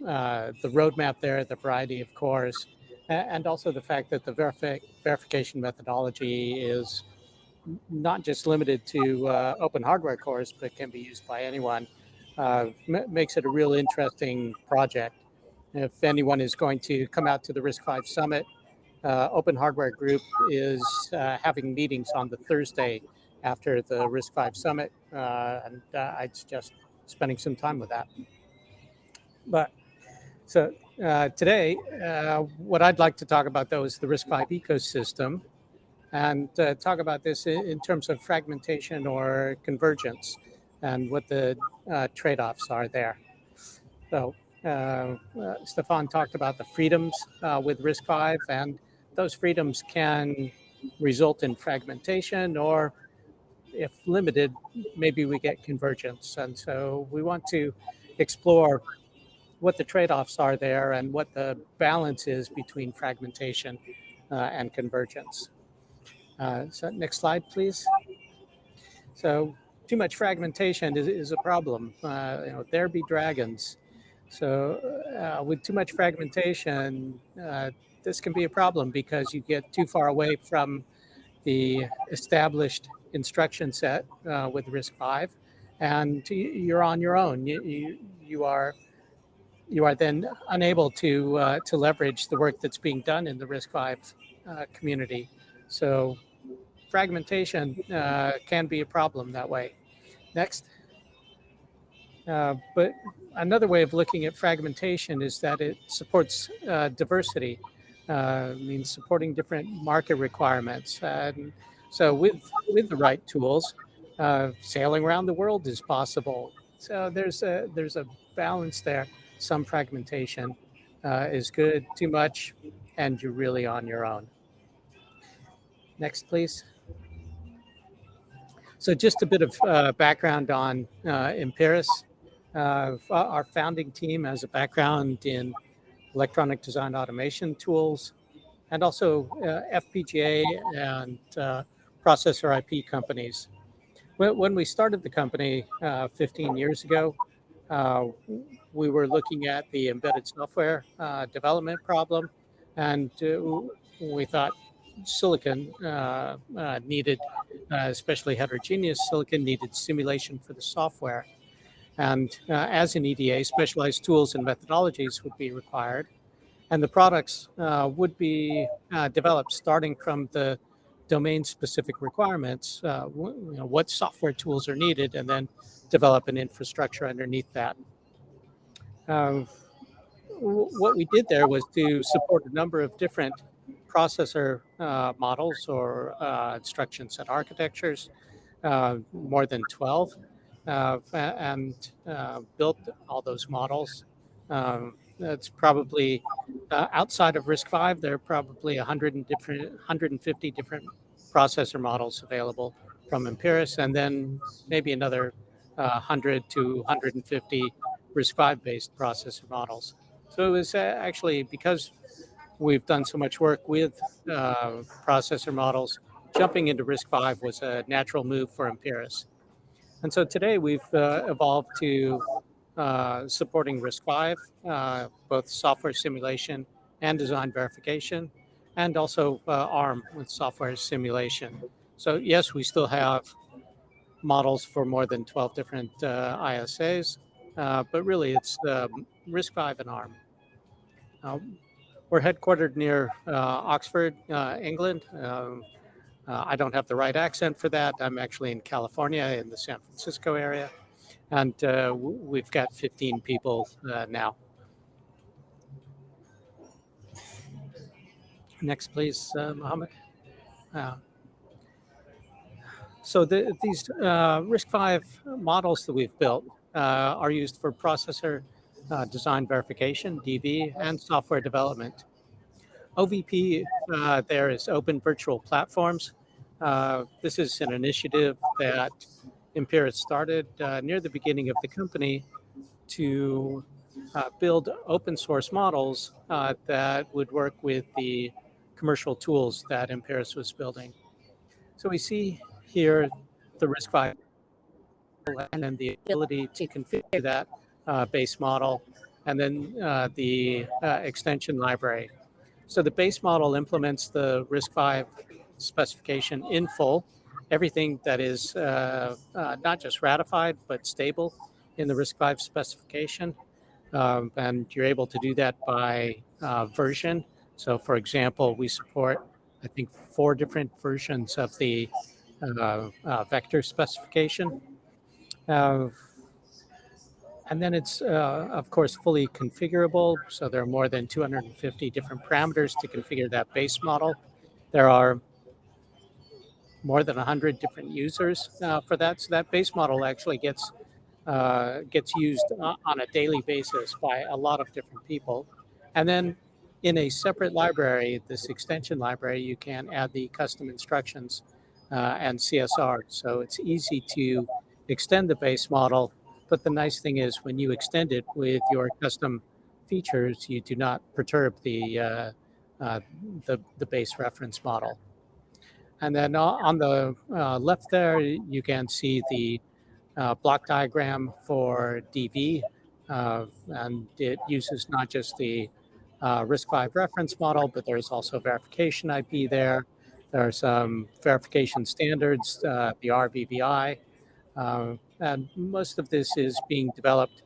roadmap there, the variety of cores, and also the fact that the verification methodology is not just limited to open hardware cores, but can be used by anyone, makes it a real interesting project. If anyone is going to come out to the RISC-V Summit, Open Hardware Group is having meetings on the Thursday after the RISC-V Summit, and I'd suggest spending some time with that. But so today, what I'd like to talk about, though, is the RISC-V ecosystem, and talk about this in terms of fragmentation or convergence and what the trade-offs are there. So Stefan talked about the freedoms with RISC-V and those freedoms can result in fragmentation, or if limited, maybe we get convergence. And so we want to explore what the trade-offs are there and what the balance is between fragmentation and convergence. So next slide, please. So too much fragmentation is a problem. There be dragons. So with too much fragmentation, this can be a problem because you get too far away from the established instruction set with RISC-V, and you're on your own. You are then unable to leverage the work that's being done in the RISC-V community. So fragmentation can be a problem that way. Next. But another way of looking at fragmentation is that it supports diversity, means supporting different market requirements. And so with the right tools, sailing around the world is possible. So there's a balance there. Some fragmentation is good, too much, and you're really on your own. Next, please. So just a bit of background on Imperis. Our founding team has a background in electronic design automation tools and also FPGA and processor IP companies. When we started the company 15 years ago, we were looking at the embedded software development problem, and we thought silicon needed, especially heterogeneous silicon, needed simulation for the software. And as an EDA, specialized tools and methodologies would be required. And the products would be developed starting from the domain-specific requirements, what software tools are needed, and then develop an infrastructure underneath that. What we did there was to support a number of different processor models or instruction set architectures, more than 12. And built all those models. That's probably outside of RISC-V. There are probably 150 different processor models available from Imperis, and then maybe another 100 to 150 RISC-V based processor models. So it was actually, because we've done so much work with processor models, jumping into RISC-V was a natural move for Imperis. And so today we've evolved to supporting RISC-V, both software simulation and design verification, and also ARM with software simulation. So yes, we still have models for more than 12 different ISAs, but really it's RISC-V and ARM. We're headquartered near Oxford, England. I don't have the right accent for that. I'm actually in California, in the San Francisco area, and we've got 15 people now. Next, please, Mohammed. So these RISC-V models that we've built are used for processor design verification, DV, and software development. OVP there is Open Virtual Platforms. This is an initiative that Imperis started near the beginning of the company to build open source models that would work with the commercial tools that Imperis was building. So we see here the RISC-V and then the ability to configure that base model, and then the extension library. So the base model implements the RISC-V specification in full, everything that is not just ratified, but stable in the RISC-V specification. And you're able to do that by version. So for example, we support, I think, 4 different versions of the vector specification. And then it's, of course, fully configurable. So there are more than 250 different parameters to configure that base model. There are more than 100 different users for that. So that base model actually gets used on a daily basis by a lot of different people. And then in a separate library, this extension library, you can add the custom instructions and CSR. So it's easy to extend the base model. But the nice thing is when you extend it with your custom features, you do not perturb the base reference model. And then on the left there, you can see the block diagram for DV, and it uses not just the RISC-V reference model, but there's also verification IP there. There are some verification standards, the RVVI, and most of this is being developed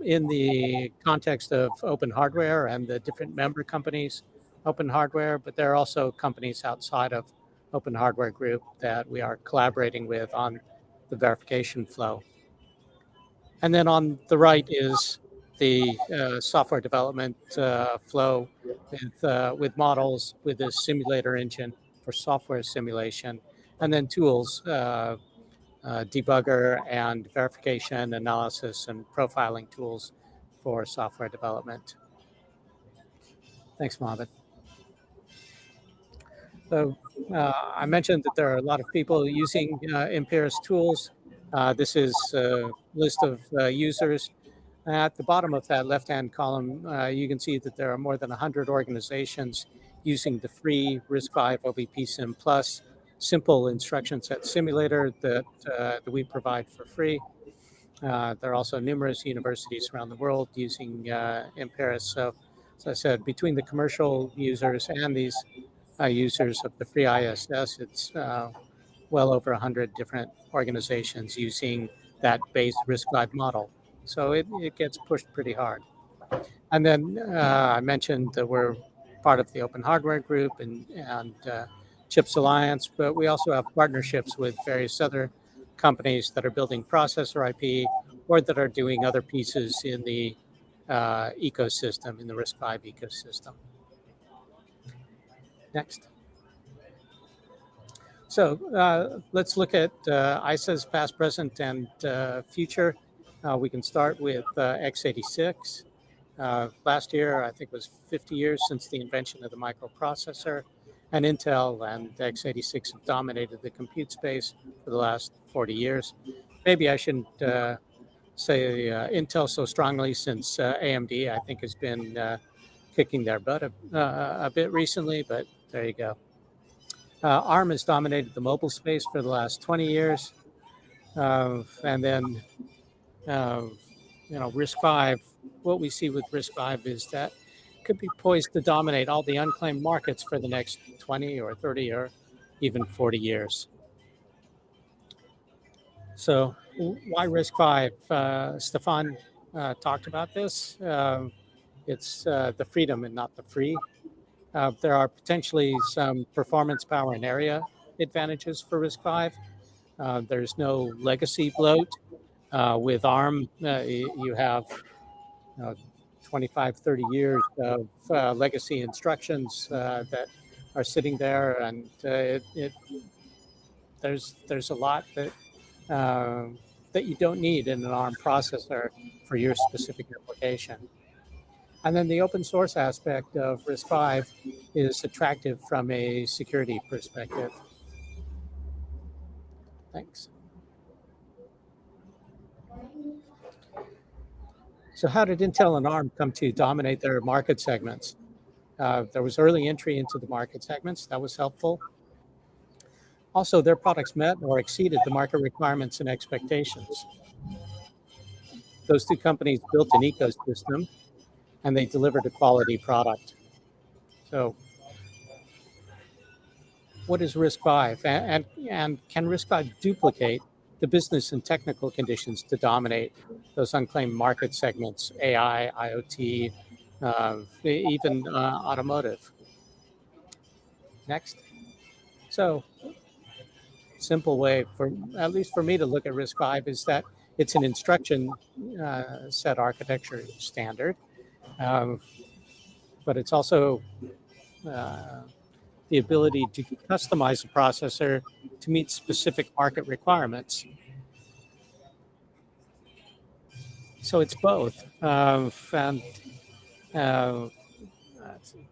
in the context of open hardware and the different member companies, open hardware, but there are also companies outside of open hardware group that we are collaborating with on the verification flow. And then on the right is the software development flow with models, with a simulator engine for software simulation, and then tools, debugger and verification, analysis, and profiling tools for software development. Thanks, Mohammed. So I mentioned that there are a lot of people using Imperis tools. This is a list of users. At the bottom of that left-hand column, you can see that there are more than 100 organizations using the free RISC-V OVP Sim Plus simple instruction set simulator that we provide for free. There are also numerous universities around the world using Imperis. So, as I said, between the commercial users and these users of the free ISS, it's well over 100 different organizations using that base RISC-V model. So it gets pushed pretty hard. And then I mentioned that we're part of the Open Hardware Group and CHIPS Alliance, but we also have partnerships with various other companies that are building processor IP or that are doing other pieces in the ecosystem, in the RISC-V ecosystem. Next. So let's look at ISA's past, present, and future. We can start with x86. Last year, I think it was 50 years since the invention of the microprocessor, and Intel and x86 have dominated the compute space for the last 40 years. Maybe I shouldn't say Intel so strongly, since AMD, I think, has been kicking their butt a bit recently, but there you go. ARM has dominated the mobile space for the last 20 years. And then, RISC-V, what we see with RISC-V is that it could be poised to dominate all the unclaimed markets for the next 20 or 30 or even 40 years. So why RISC-V? Stefan talked about this. It's the freedom and not the free. There are potentially some performance, power, and area advantages for RISC-V. There's no legacy bloat. With ARM, you have 25, 30 years of legacy instructions that are sitting there, and there's a lot that you don't need in an ARM processor for your specific application. And then the open source aspect of RISC-V is attractive from a security perspective. Thanks. So how did Intel and ARM come to dominate their market segments? There was early entry into the market segments. That was helpful. Also, their products met or exceeded the market requirements and expectations. Those two companies built an ecosystem, and they delivered a quality product. So what is RISC-V? And can RISC-V duplicate the business and technical conditions to dominate those unclaimed market segments, AI, IoT, even automotive? Next. So simple way, for at least for me, to look at RISC-V is that it's an instruction set architecture standard. But it's also the ability to customize a processor to meet specific market requirements. So it's both. And let's see.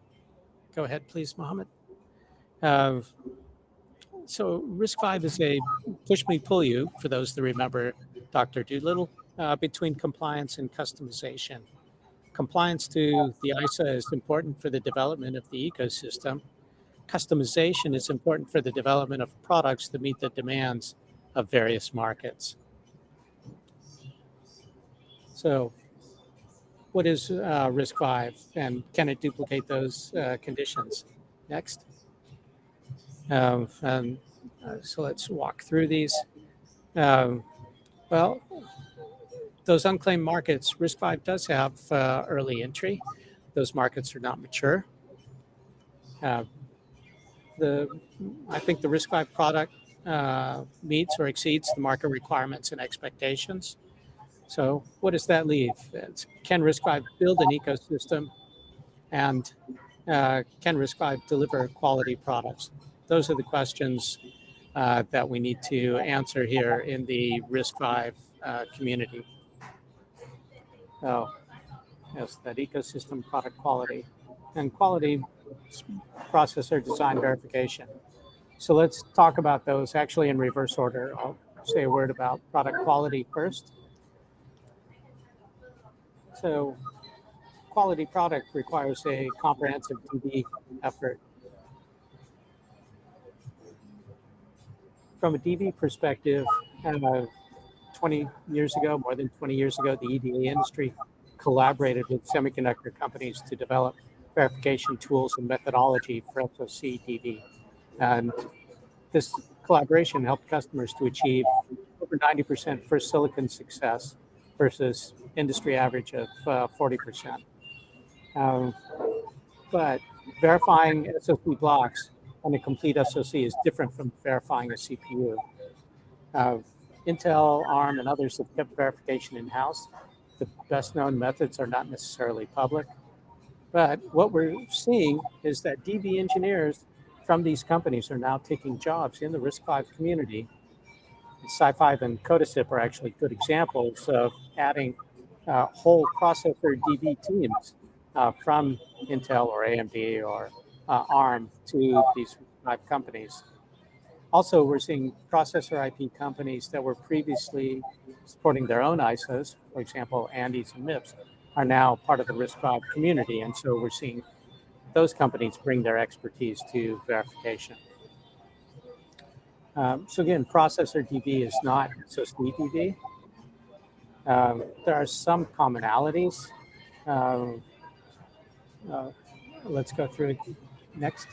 Go ahead, please, Mohammed. So RISC-V is a push me, pull you, for those that remember Dr. Doolittle, between compliance and customization. Compliance to the ISA is important for the development of the ecosystem. Customization is important for the development of products that meet the demands of various markets. So what is RISC-V, and can it duplicate those conditions? Next. So let's walk through these. Well, those unclaimed markets, RISC-V does have early entry. Those markets are not mature. I think the RISC-V product meets or exceeds the market requirements and expectations. So what does that leave? Can RISC-V build an ecosystem, and can RISC-V deliver quality products? Those are the questions that we need to answer here in the RISC-V community. So yes, that ecosystem product quality and quality processor design verification. So let's talk about those actually in reverse order. I'll say a word about product quality first. So quality product requires a comprehensive DB effort. From a DB perspective, 20 years ago, more than 20 years ago, the EDA industry collaborated with semiconductor companies to develop verification tools and methodology for SoC DB. And this collaboration helped customers to achieve over 90% first silicon success versus industry average of 40%. But verifying SoC blocks on a complete SoC is different from verifying a CPU. Intel, ARM, and others have kept verification in-house. The best known methods are not necessarily public. But what we're seeing is that DB engineers from these companies are now taking jobs in the RISC-V community. Sci5 and Codasip are actually good examples of adding whole processor DB teams from Intel or AMD or ARM to these RISC-V companies. Also, we're seeing processor IP companies that were previously supporting their own ISOs, for example, Andes and MIPS, are now part of the RISC-V community. And so we're seeing those companies bring their expertise to verification. So again, processor DB is not SoC DB. There are some commonalities. Let's go through it next.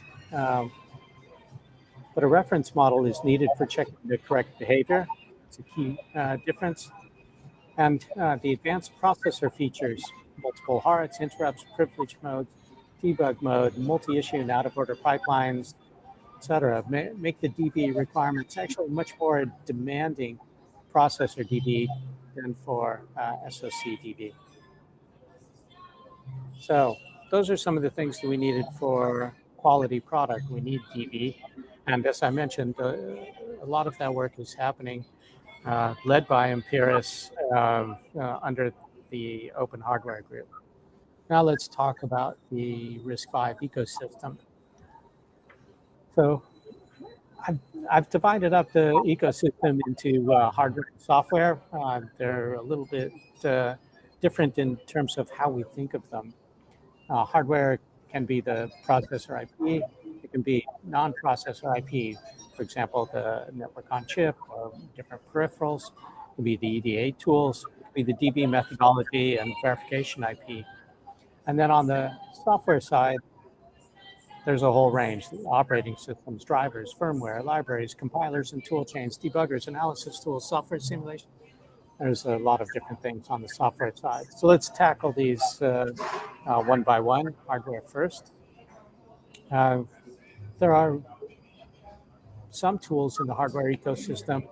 But a reference model is needed for checking the correct behavior. It's a key difference. And the advanced processor features, multiple hearts, interrupts, privilege modes, debug mode, multi-issue and out-of-order pipelines, etc., make the DB requirements actually much more demanding processor DB than for SoC DB. So those are some of the things that we needed for quality product. We need DB. And as I mentioned, a lot of that work is happening led by Empiris under the Open Hardware Group. Now let's talk about the RISC-V ecosystem. So I've divided up the ecosystem into hardware and software. They're a little bit different in terms of how we think of them. Hardware can be the processor IP. It can be non-processor IP, for example, the network on chip or different peripherals. It can be the EDA tools. It can be the DB methodology and verification IP. And then on the software side, there's a whole range: operating systems, drivers, firmware, libraries, compilers and tool chains, debuggers, analysis tools, software simulation. There's a lot of different things on the software side. So let's tackle these one by one, hardware first. There are some tools in the hardware ecosystem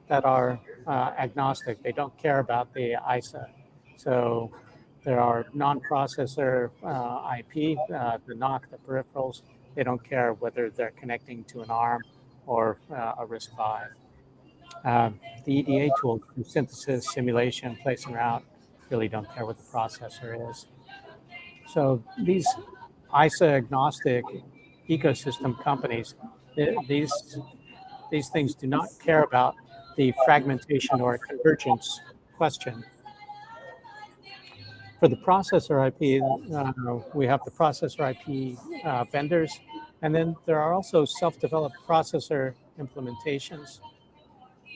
that are agnostic. They don't care about the ISA. So there are non-processor IP, the NOC, the peripherals. They don't care whether they're connecting to an ARM or a RISC-V. The EDA tools for synthesis, simulation, place and route really don't care what the processor is. So these ISA-agnostic ecosystem companies, these things do not care about the fragmentation or convergence question. For the processor IP, we have the processor IP vendors, and then there are also self-developed processor implementations.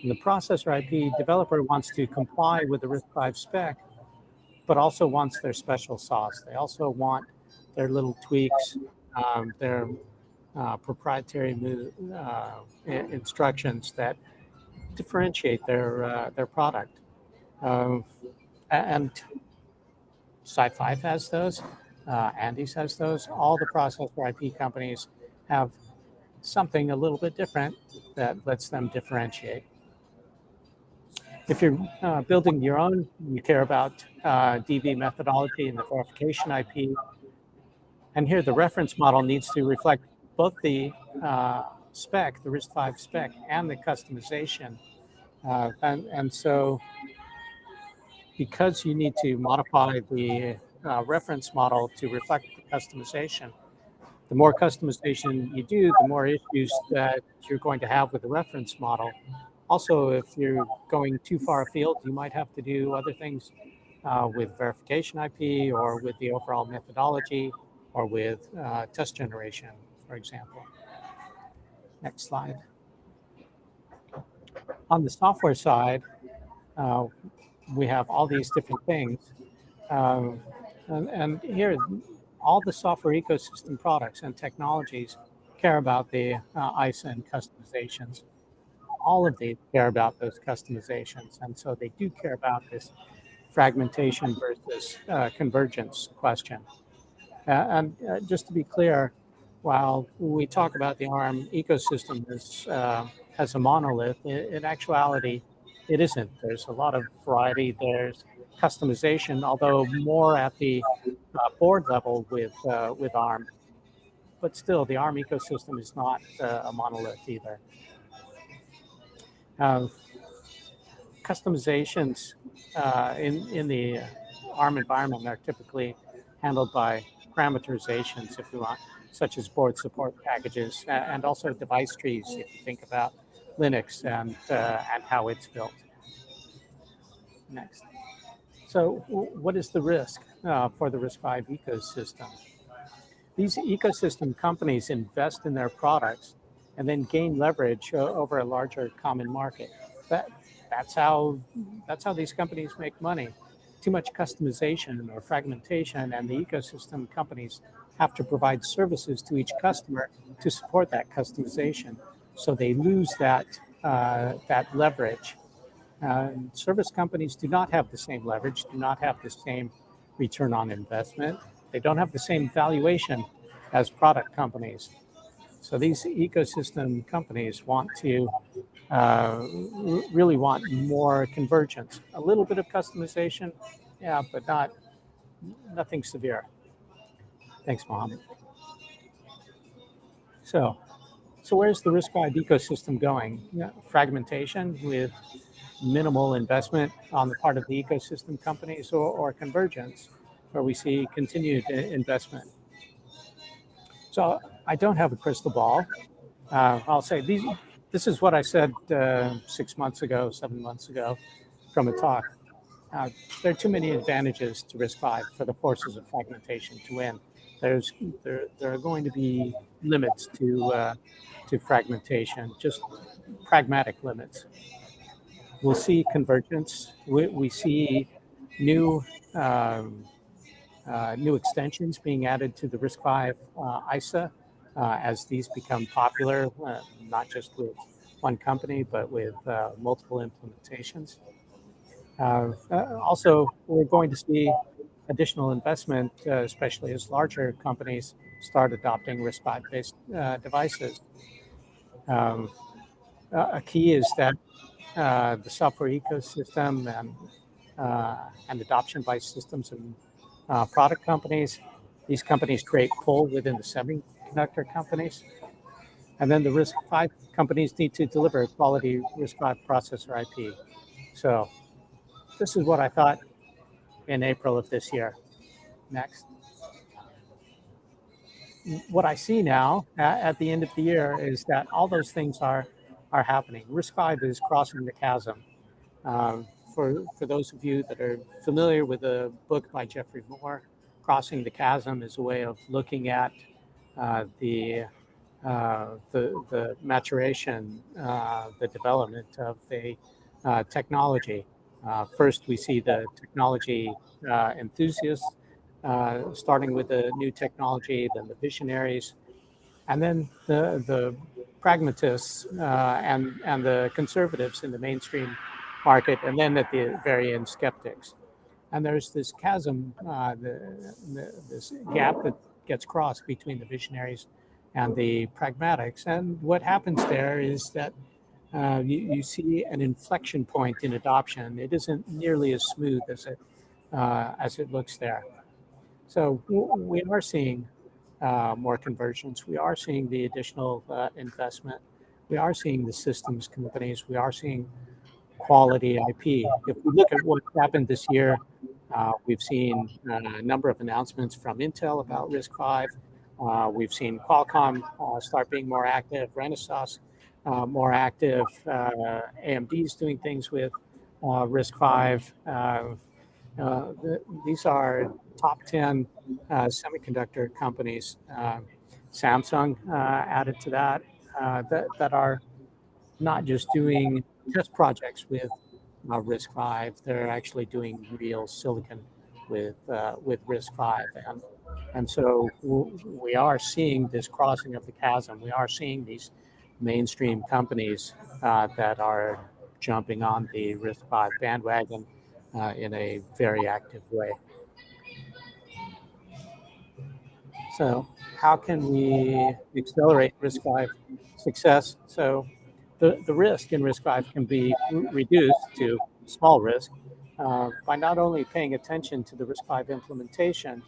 And the processor IP developer wants to comply with the RISC-V spec, but also wants their special sauce. They also want their little tweaks, their proprietary instructions that differentiate their product. And Sci-Fi has those, Andes has those. All the processor IP companies have something a little bit different that lets them differentiate. If you're building your own, you care about DV methodology and the verification IP. And here the reference model needs to reflect both the spec, the RISC-V spec, and the customization. And so because you need to modify the reference model to reflect the customization, the more customization you do, the more issues that you're going to have with the reference model. Also, if you're going too far afield, you might have to do other things with verification IP or with the overall methodology or with test generation, for example. Next slide. On the software side, we have all these different things. And here, all the software ecosystem products and technologies care about the ISA and customizations. All of these care about those customizations. And so they do care about this fragmentation versus convergence question. And just to be clear, while we talk about the ARM ecosystem as a monolith, in actuality, it isn't. There's a lot of variety. There's customization, although more at the board level with ARM. But still, the ARM ecosystem is not a monolith either. Customizations in the ARM environment are typically handled by parameterizations, if you want, such as board support packages, and also device trees, if you think about Linux and how it's built. Next. So what is the risk for the RISC-V ecosystem? These ecosystem companies invest in their products and then gain leverage over a larger common market. That's how these companies make money. Too much customization or fragmentation, and the ecosystem companies have to provide services to each customer to support that customization. So they lose that leverage. Service companies do not have the same leverage, do not have the same return on investment. They don't have the same valuation as product companies. So these ecosystem companies want to really want more convergence. A little bit of customization, yeah, but nothing severe. Thanks, Mohammed. So where's the RISC-V ecosystem going? Yeah, fragmentation with minimal investment on the part of the ecosystem companies, or convergence, where we see continued investment. So I don't have a crystal ball. I'll say this is what I said 6 months ago, 7 months ago from a talk. There are too many advantages to RISC-V for the forces of fragmentation to win. There are going to be limits to fragmentation, just pragmatic limits. We'll see convergence. We see new extensions being added to the RISC-V ISA as these become popular, not just with one company, but with multiple implementations. Also, we're going to see additional investment, especially as larger companies start adopting RISC-V-based devices. A key is that the software ecosystem and adoption by systems and product companies, these companies create pull within the semiconductor companies. And then the RISC-V companies need to deliver quality RISC-V processor IP. So this is what I thought in April of this year. Next. what I see now at the end of the year is that all those things are happening. RISC-V is crossing the chasm. Um, for those of you that are familiar with the book by Jeffrey Moore, Crossing the Chasm is a way of looking at the maturation, the development of a technology. First, we see the technology enthusiasts starting with the new technology, then the visionaries, and then the pragmatists and the conservatives in the mainstream market, and then at the very end, skeptics. And there's this chasm, this gap that gets crossed between the visionaries and the pragmatics. And what happens there is that you see an inflection point in adoption. It isn't nearly as smooth as it looks there. So we are seeing more convergence. We are seeing the additional investment. We are seeing the systems companies. We are seeing quality IP. If we look at what's happened this year, we've seen a number of announcements from Intel about RISC-V. We've seen Qualcomm start being more active, Renesas more active, AMD's doing things with RISC-V. These are top 10 semiconductor companies. Samsung added to that, that are not just doing test projects with RISC-V, they're actually doing real silicon with RISC-V. And so we are seeing this crossing of the chasm. We are seeing these mainstream companies that are jumping on the RISC-V bandwagon in a very active way. So how can we accelerate RISC-V success? So the risk in RISC-V can be reduced to small risk by not only paying attention to the RISC-V implementation,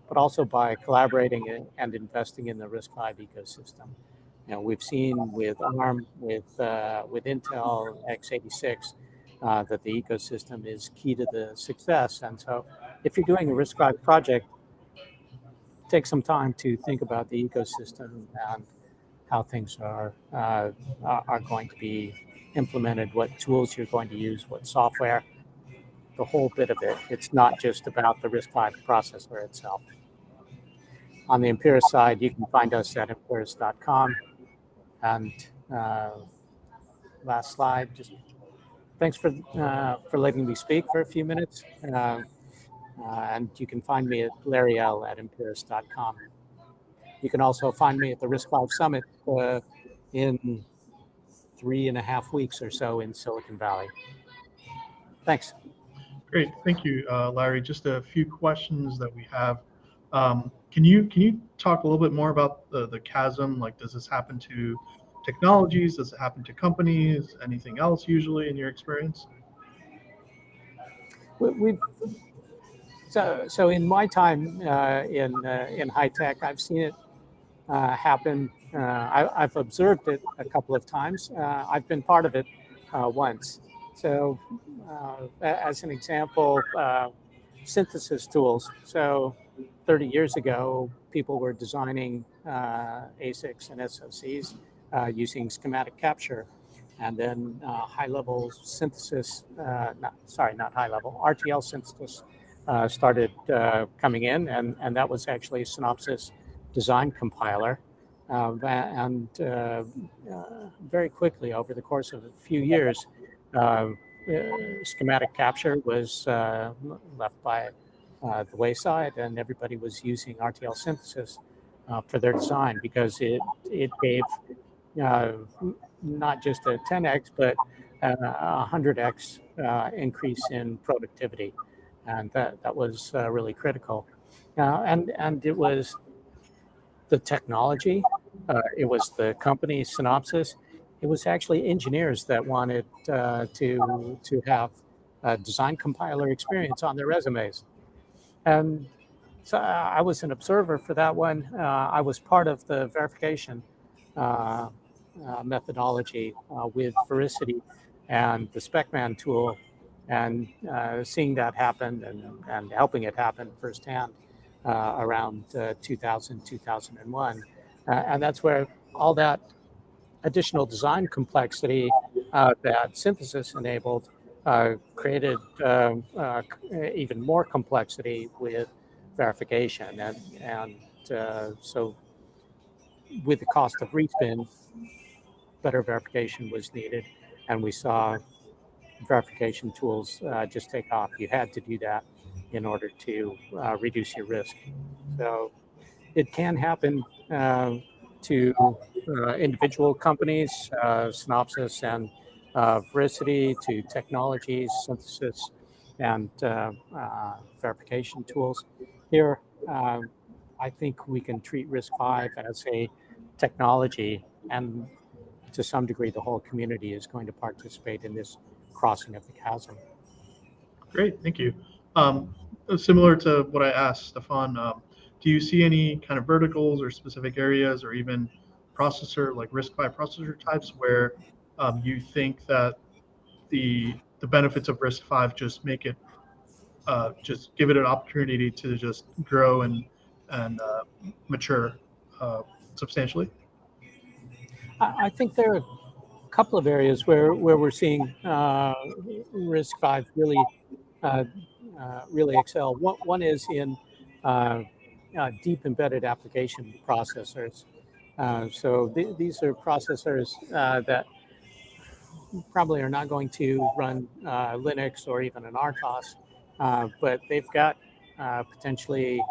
but also by collaborating and investing in the RISC-V ecosystem. You know, we've seen with ARM, with Intel x86, that the ecosystem is key to the success. And so if you're doing a RISC-V project, take some time to think about the ecosystem and how things are going to be implemented, what tools you're going to use, what software, the whole bit of it. It's not just about the RISC-V processor itself. On the Empiris side, you can find us at empiris.com. And last slide, just thanks for letting me speak for a few minutes. And you can find me at larryl@empiris.com. You can also find me at the RISC-V Summit in 3.5 weeks or so in Silicon Valley. Thanks.
Great, thank you, Larry. Just a few questions that we have. Can you talk a little bit more about the chasm? Like, does this happen to technologies? Does it happen to companies? Anything else usually in your experience?
So in my time in high tech, I've seen it happen. I've observed it a couple of times. I've been part of it once. So as an example, synthesis tools. So 30 years ago, people were designing ASICs and SoCs using schematic capture. And then high-level synthesis, not high-level, RTL synthesis started coming in, and that was actually Synopsys design compiler. And very quickly, over the course of a few years, schematic capture was left by the wayside, and everybody was using RTL synthesis for their design because it gave not just a 10x, but a 100x increase in productivity. And that was really critical. And it was the technology, it was the company Synopsys, it was actually engineers that wanted to have design compiler experience on their resumes. And so I was an observer for that one. I was part of the verification methodology with Veracity and the SpecMan tool, and seeing that happen and helping it happen firsthand around 2000, 2001. And that's where all that additional design complexity that synthesis enabled created even more complexity with verification. And so with the cost of respin, better verification was needed. And we saw verification tools just take off. You had to do that in order to reduce your risk. So it can happen to individual companies, Synopsys and Veracity, to technologies, synthesis, and verification tools. Here, I think we can treat RISC-V as a technology, and to some degree, the whole community is going to participate in this crossing of the chasm.
Great, thank you. Similar to what I asked Stefan, do you see any kind of verticals or specific areas or even processor, like RISC-V processor types, where you think that the benefits of RISC-V just make it, just give it an opportunity to just grow and mature substantially?
I think there are a couple of areas where we're seeing RISC-V really excel. One is in deep embedded application processors. So these are processors that probably are not going to run Linux or even an RTOS, but they've got potentially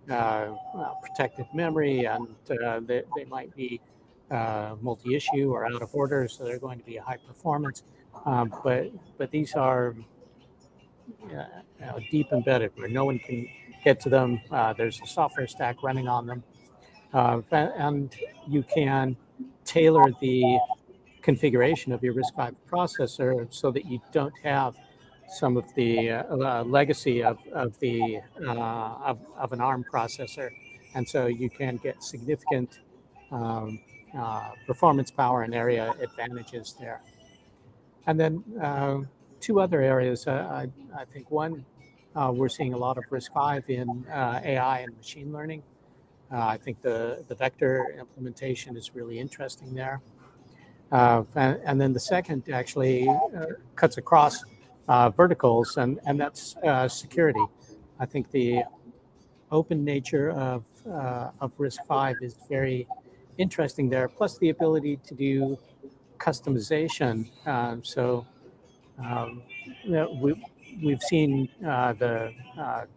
protected memory, and they might be multi-issue or out of order, so they're going to be high performance. But these are deep embedded where no one can get to them. There's a software stack running on them, and you can tailor the configuration of your RISC-V processor so that you don't have some of the legacy of an ARM processor, and so you can get significant performance, power, and area advantages there. And then two other areas. I think one, we're seeing a lot of RISC-V in AI and machine learning. I think the vector implementation is really interesting there. And then the second actually cuts across verticals, and that's security. I think the open nature of RISC-V is very interesting there, plus the ability to do customization. We've seen the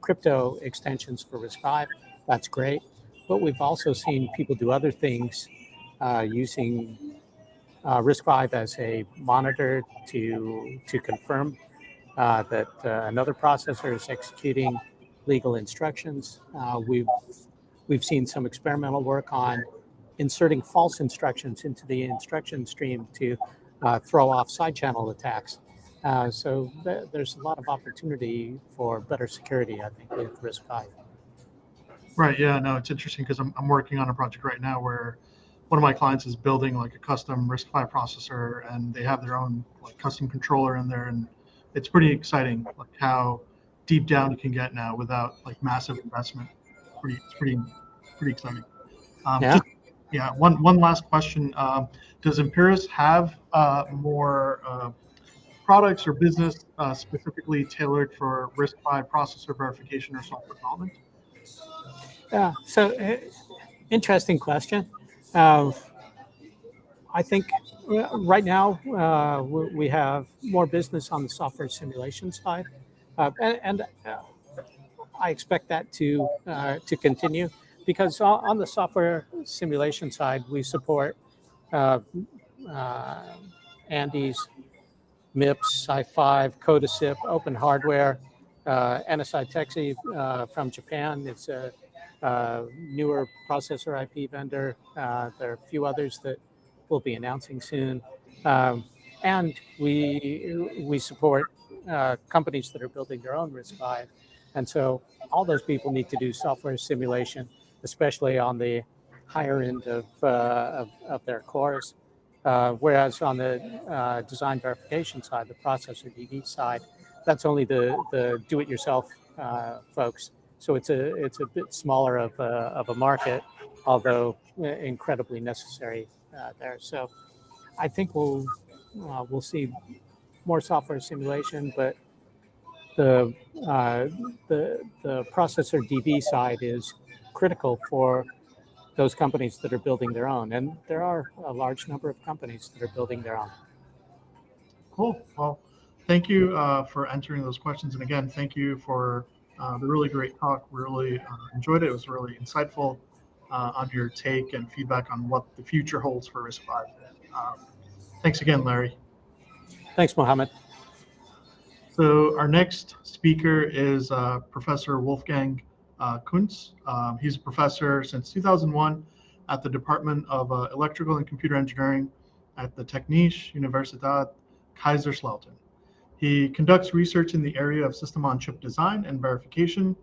crypto extensions for RISC-V. That's great. But we've also seen people do other things using RISC-V as a monitor to confirm that another processor is executing legal instructions. We've seen some experimental work on inserting false instructions into the instruction stream to throw off side channel attacks. So there's a lot of opportunity for better security, I think, with RISC-V.
Right. Yeah. No, it's interesting because I'm working on a project right now where one of my clients is building like a custom RISC-V processor, and they have their own like custom controller in there, and it's pretty exciting, like how deep down you can get now without like massive investment. It's pretty exciting.
Yeah.
One last question. Does Empiris have more products or business specifically tailored for RISC-V processor verification or software development?
Yeah. So interesting question. I think right now we have more business on the software simulation side, and I expect that to continue, because on the software simulation side we support Andes, MIPS, i5, Codasip, Open Hardware, NSI Texi from Japan. It's a newer processor IP vendor. There are a few others that we'll be announcing soon. And we support companies that are building their own RISC-V. And so all those people need to do software simulation, especially on the higher end of their cores. Whereas on the design verification side, the processor DD side, that's only the do-it-yourself folks. So it's a bit smaller of a market, although incredibly necessary there. So I think we'll see more software simulation, but the processor DV side is critical for those companies that are building their own, and there are a large number of companies that are building their own.
Cool. Well, thank you for answering those questions, and again, thank you for the really great talk. Really enjoyed it. It was really insightful on your take and feedback on what the future holds for RISC-V. Thanks again, Larry.
Thanks, Mohammed.
So our next speaker is Professor Wolfgang Kunz. He's a professor since 2001 at the Department of Electrical and Computer Engineering at the Technische Universität Kaiserslautern. He conducts research in the area of system-on-chip design and verification,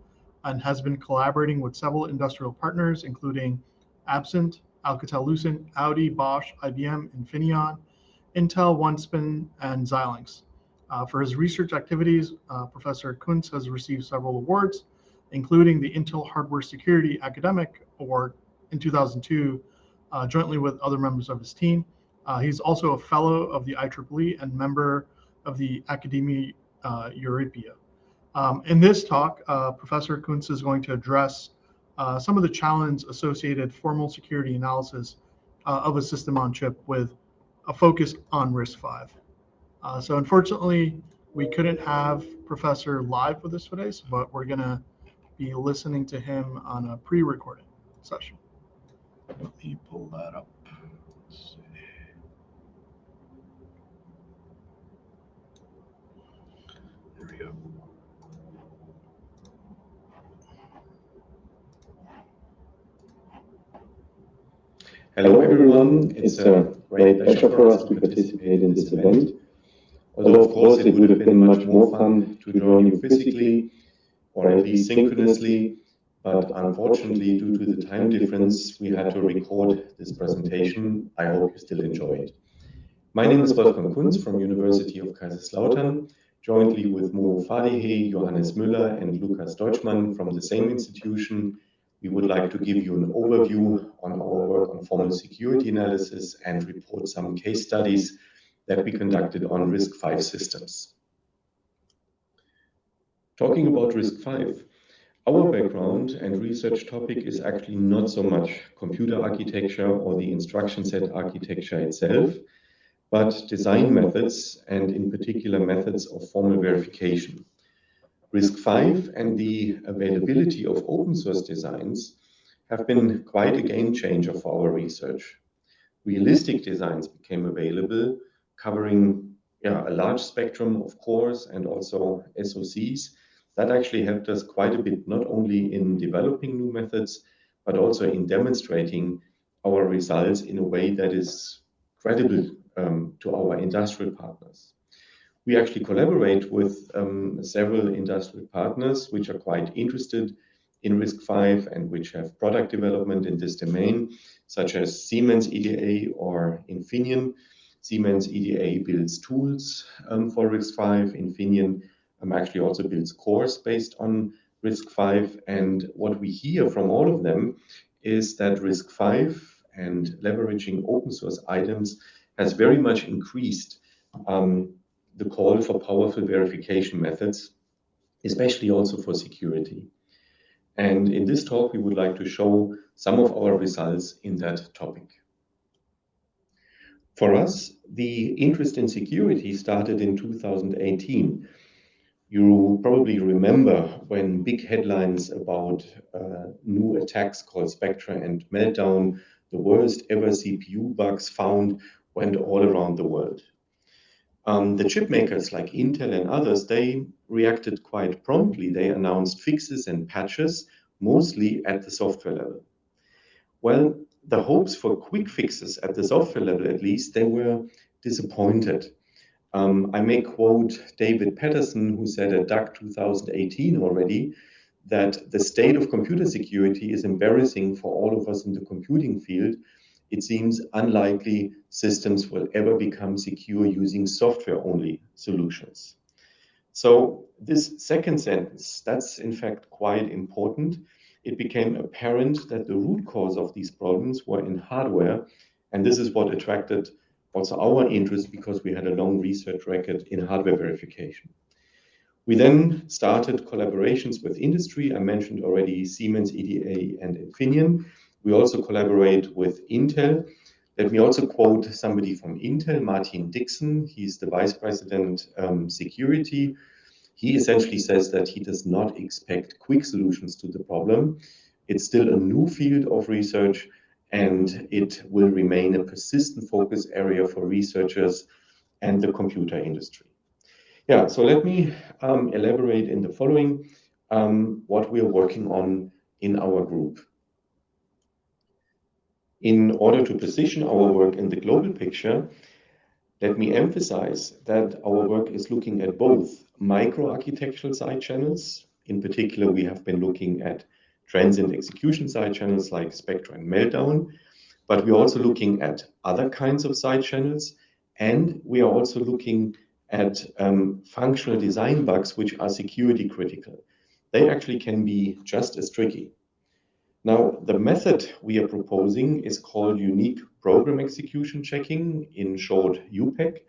and has been collaborating with several industrial partners, including Absent, Alcatel-Lucent, Audi, Bosch, IBM, Infineon, Intel, OneSpin, and Xilinx. For his research activities, Professor Kunz has received several awards, including the Intel Hardware Security Academic Award in 2002, jointly with other members of his team. He's also a fellow of the IEEE and member of the Academia Europaea. In this talk, Professor Kunz is going to address some of the challenges associated formal security analysis of a system on chip with a focus on RISC-V. So unfortunately, we couldn't have Professor live with us today, but we're going to be listening to him on a pre-recorded session. Let me pull that up. Let's see. There we go.
Hello everyone, it's a great pleasure for us to participate in this event. Although of course it would have been much more fun to join you physically or at least synchronously, but unfortunately due to the time difference we had to record this presentation. I hope you still enjoy it. My name is Wolfgang Kunz from University of Kaiserslautern, jointly with Mo Fadehe, Johannes Müller and Lukas Deutschmann from the same institution. We would like to give you an overview on our work on formal security analysis and report some case studies that we conducted on RISC-V systems. Talking about RISC-V, our background and research topic is actually not so much computer architecture or the instruction set architecture itself, but design methods and in particular methods of formal verification. RISC-V and the availability of open source designs have been quite a game changer for our research. Realistic designs became available, covering a large spectrum of cores and also SoCs. That actually helped us quite a bit, not only in developing new methods, but also in demonstrating our results in a way that is credible to our industrial partners. We actually collaborate with several industrial partners which are quite interested in RISC-V and which have product development in this domain, such as Siemens EDA or Infineon. Siemens EDA builds tools for RISC-V. Infineon actually also builds cores based on RISC-V. And what we hear from all of them is that RISC-V and leveraging open source items has very much increased the call for powerful verification methods, especially also for security. And in this talk, we would like to show some of our results in that topic. For us, the interest in security started in 2018. You probably remember when big headlines about new attacks called Spectre and Meltdown, the worst ever CPU bugs found, went all around the world. The chip makers like Intel and others, they reacted quite promptly. They announced fixes and patches, mostly at the software level. Well, the hopes for quick fixes at the software level, at least, they were disappointed. I may quote David Patterson, who said at DAC 2018 already that the state of computer security is embarrassing for all of us in the computing field. It seems unlikely systems will ever become secure using software-only solutions. So this second sentence, that's in fact quite important. It became apparent that the root cause of these problems were in hardware, and this is what attracted also our interest because we had a long research record in hardware verification. We then started collaborations with industry. I mentioned already Siemens, EDA, and Infineon. We also collaborate with Intel. Let me also quote somebody from Intel, Martin Dixon. He's the Vice President Security. He essentially says that he does not expect quick solutions to the problem. It's still a new field of research, and it will remain a persistent focus area for researchers and the computer industry. Yeah, so let me elaborate in the following what we are working on in our group. In order to position our work in the global picture, let me emphasize that our work is looking at both micro-architectural side channels. In particular, we have been looking at transient execution side channels like Spectra and Meltdown, but we're also looking at other kinds of side channels, and we are also looking at functional design bugs which are security critical. They actually can be just as tricky. Now, the method we are proposing is called unique program execution checking, in short, UPEC.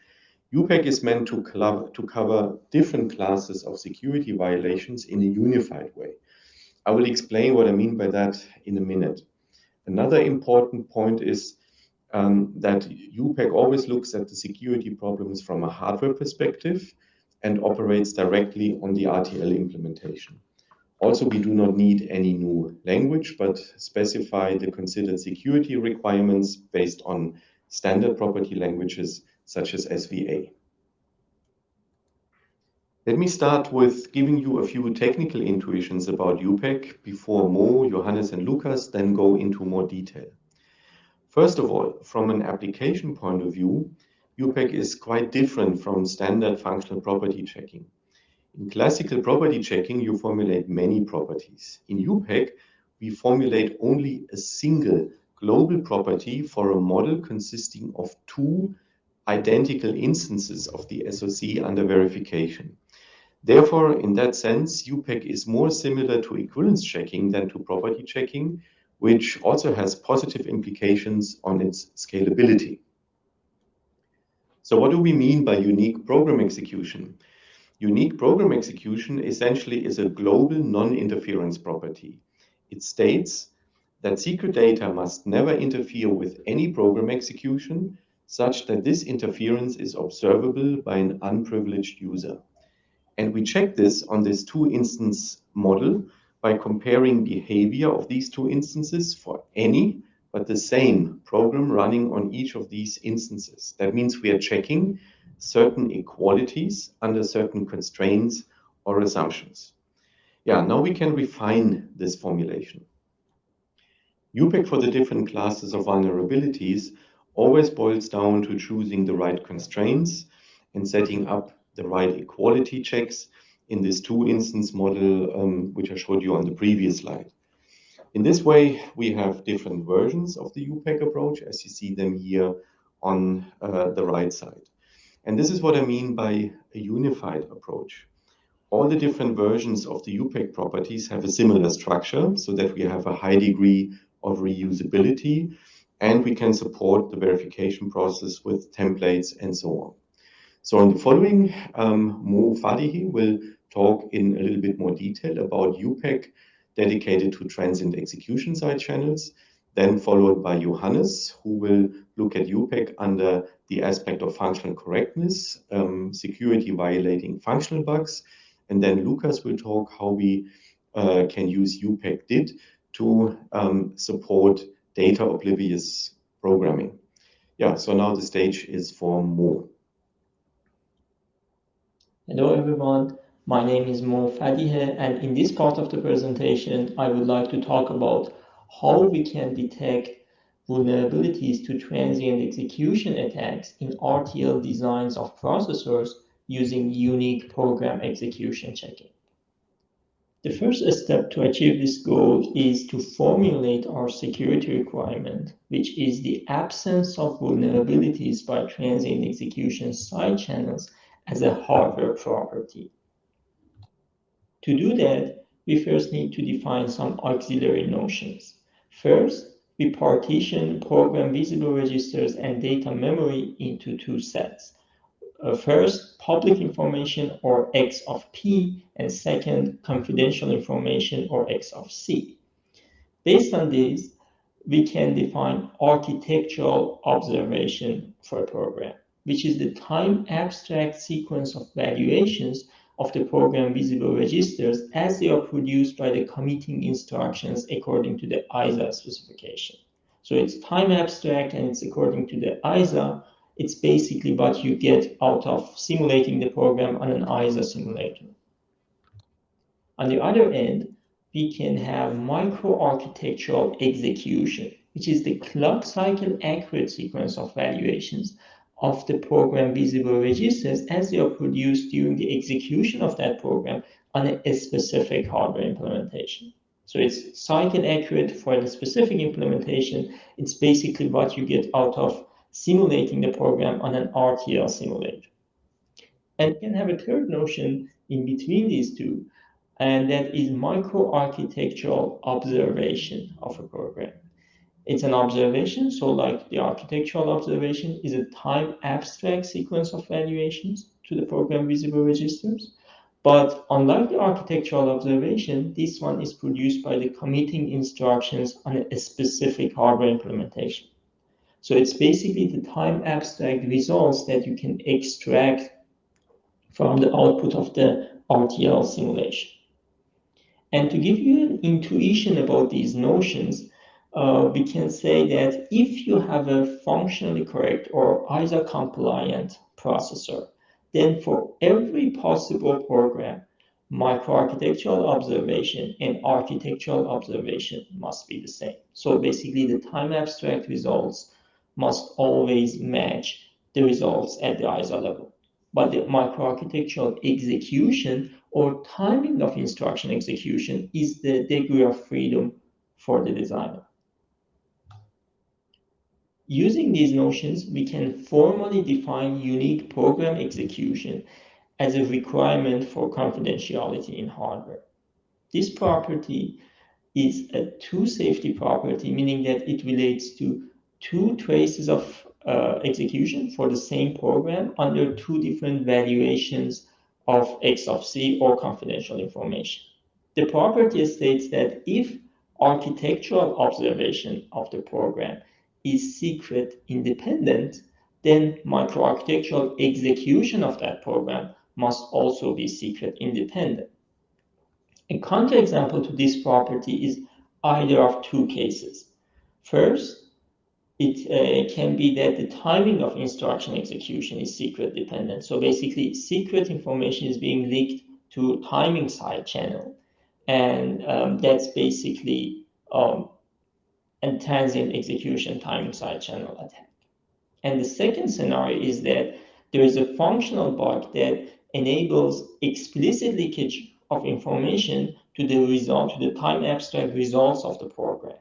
UPEC is meant to cover different classes of security violations in a unified way. I will explain what I mean by that in a minute. Another important point is that UPEC always looks at the security problems from a hardware perspective and operates directly on the RTL implementation. Also, we do not need any new language, but specify the considered security requirements based on standard property languages such as SVA. Let me start with giving you a few technical intuitions about UPEC before Mo, Johannes, and Lukas then go into more detail. First of all, from an application point of view, UPEC is quite different from standard functional property checking. In classical property checking, you formulate many properties. In UPEC, we formulate only a single global property for a model consisting of two identical instances of the SoC under verification. Therefore, in that sense, UPEC is more similar to equivalence checking than to property checking, which also has positive implications on its scalability. So what do we mean by unique program execution? Unique program execution essentially is a global non-interference property. It states that secret data must never interfere with any program execution such that this interference is observable by an unprivileged user. And we check this on this two-instance model by comparing behavior of these two instances for any but the same program running on each of these instances. That means we are checking certain equalities under certain constraints or assumptions. Yeah, now we can refine this formulation. UPEC for the different classes of vulnerabilities always boils down to choosing the right constraints and setting up the right equality checks in this two-instance model, which I showed you on the previous slide. In this way, we have different versions of the UPEC approach, as you see them here on the right side. And this is what I mean by a unified approach. All the different versions of the UPEC properties have a similar structure so that we have a high degree of reusability, and we can support the verification process with templates and so on. So in the following, Mo Fadihi will talk in a little bit more detail about UPEC dedicated to transient execution side channels, then followed by Johannes, who will look at UPEC under the aspect of functional correctness, security violating functional bugs, and then Lukas will talk how we can use UPEC DID to support data oblivious programming. Yeah, so now the stage is for Mo.
Hello everyone, my name is Mo Fadihe, and in this part of the presentation I would like to talk about how we can detect vulnerabilities to transient execution attacks in RTL designs of processors using unique program execution checking. The first step to achieve this goal is to formulate our security requirement, which is the absence of vulnerabilities by transient execution side channels as a hardware property. To do that, we first need to define some auxiliary notions. First, we partition program visible registers and data memory into two sets. First, public information or X of P, and second, confidential information or X of C. Based on this, we can define architectural observation for a program, which is the time abstract sequence of valuations of the program visible registers as they are produced by the committing instructions according to the ISA specification. So it's time abstract and it's according to the ISA. It's basically what you get out of simulating the program on an ISA simulator. On the other end, we can have microarchitectural execution, which is the clock cycle accurate sequence of valuations of the program visible registers as they are produced during the execution of that program on a specific hardware implementation. So it's cycle accurate for the specific implementation. It's basically what you get out of simulating the program on an RTL simulator. And you can have a third notion in between these two, and that is microarchitectural observation of a program. It's an observation, so like the architectural observation is a time abstract sequence of valuations to the program visible registers. But unlike the architectural observation, this one is produced by the committing instructions on a specific hardware implementation. So it's basically the time abstract results that you can extract from the output of the RTL simulation. And to give you an intuition about these notions, we can say that if you have a functionally correct or ISA compliant processor, then for every possible program, microarchitectural observation and architectural observation must be the same. So basically the time abstract results must always match the results at the ISA level. But the microarchitectural execution or timing of instruction execution is the degree of freedom for the designer. Using these notions, we can formally define unique program execution as a requirement for confidentiality in hardware. This property is a two-safety property, meaning that it relates to two traces of execution for the same program under two different valuations of X of C or confidential information. The property states that if architectural observation of the program is secret independent, then microarchitectural execution of that program must also be secret independent. A counterexample to this property is either of two cases. First, it can be that the timing of instruction execution is secret dependent. So basically, secret information is being leaked to timing side channel. And that's basically a transient execution timing side channel attack. And the second scenario is that there is a functional bug that enables explicit leakage of information to the result, to the time abstract results of the program.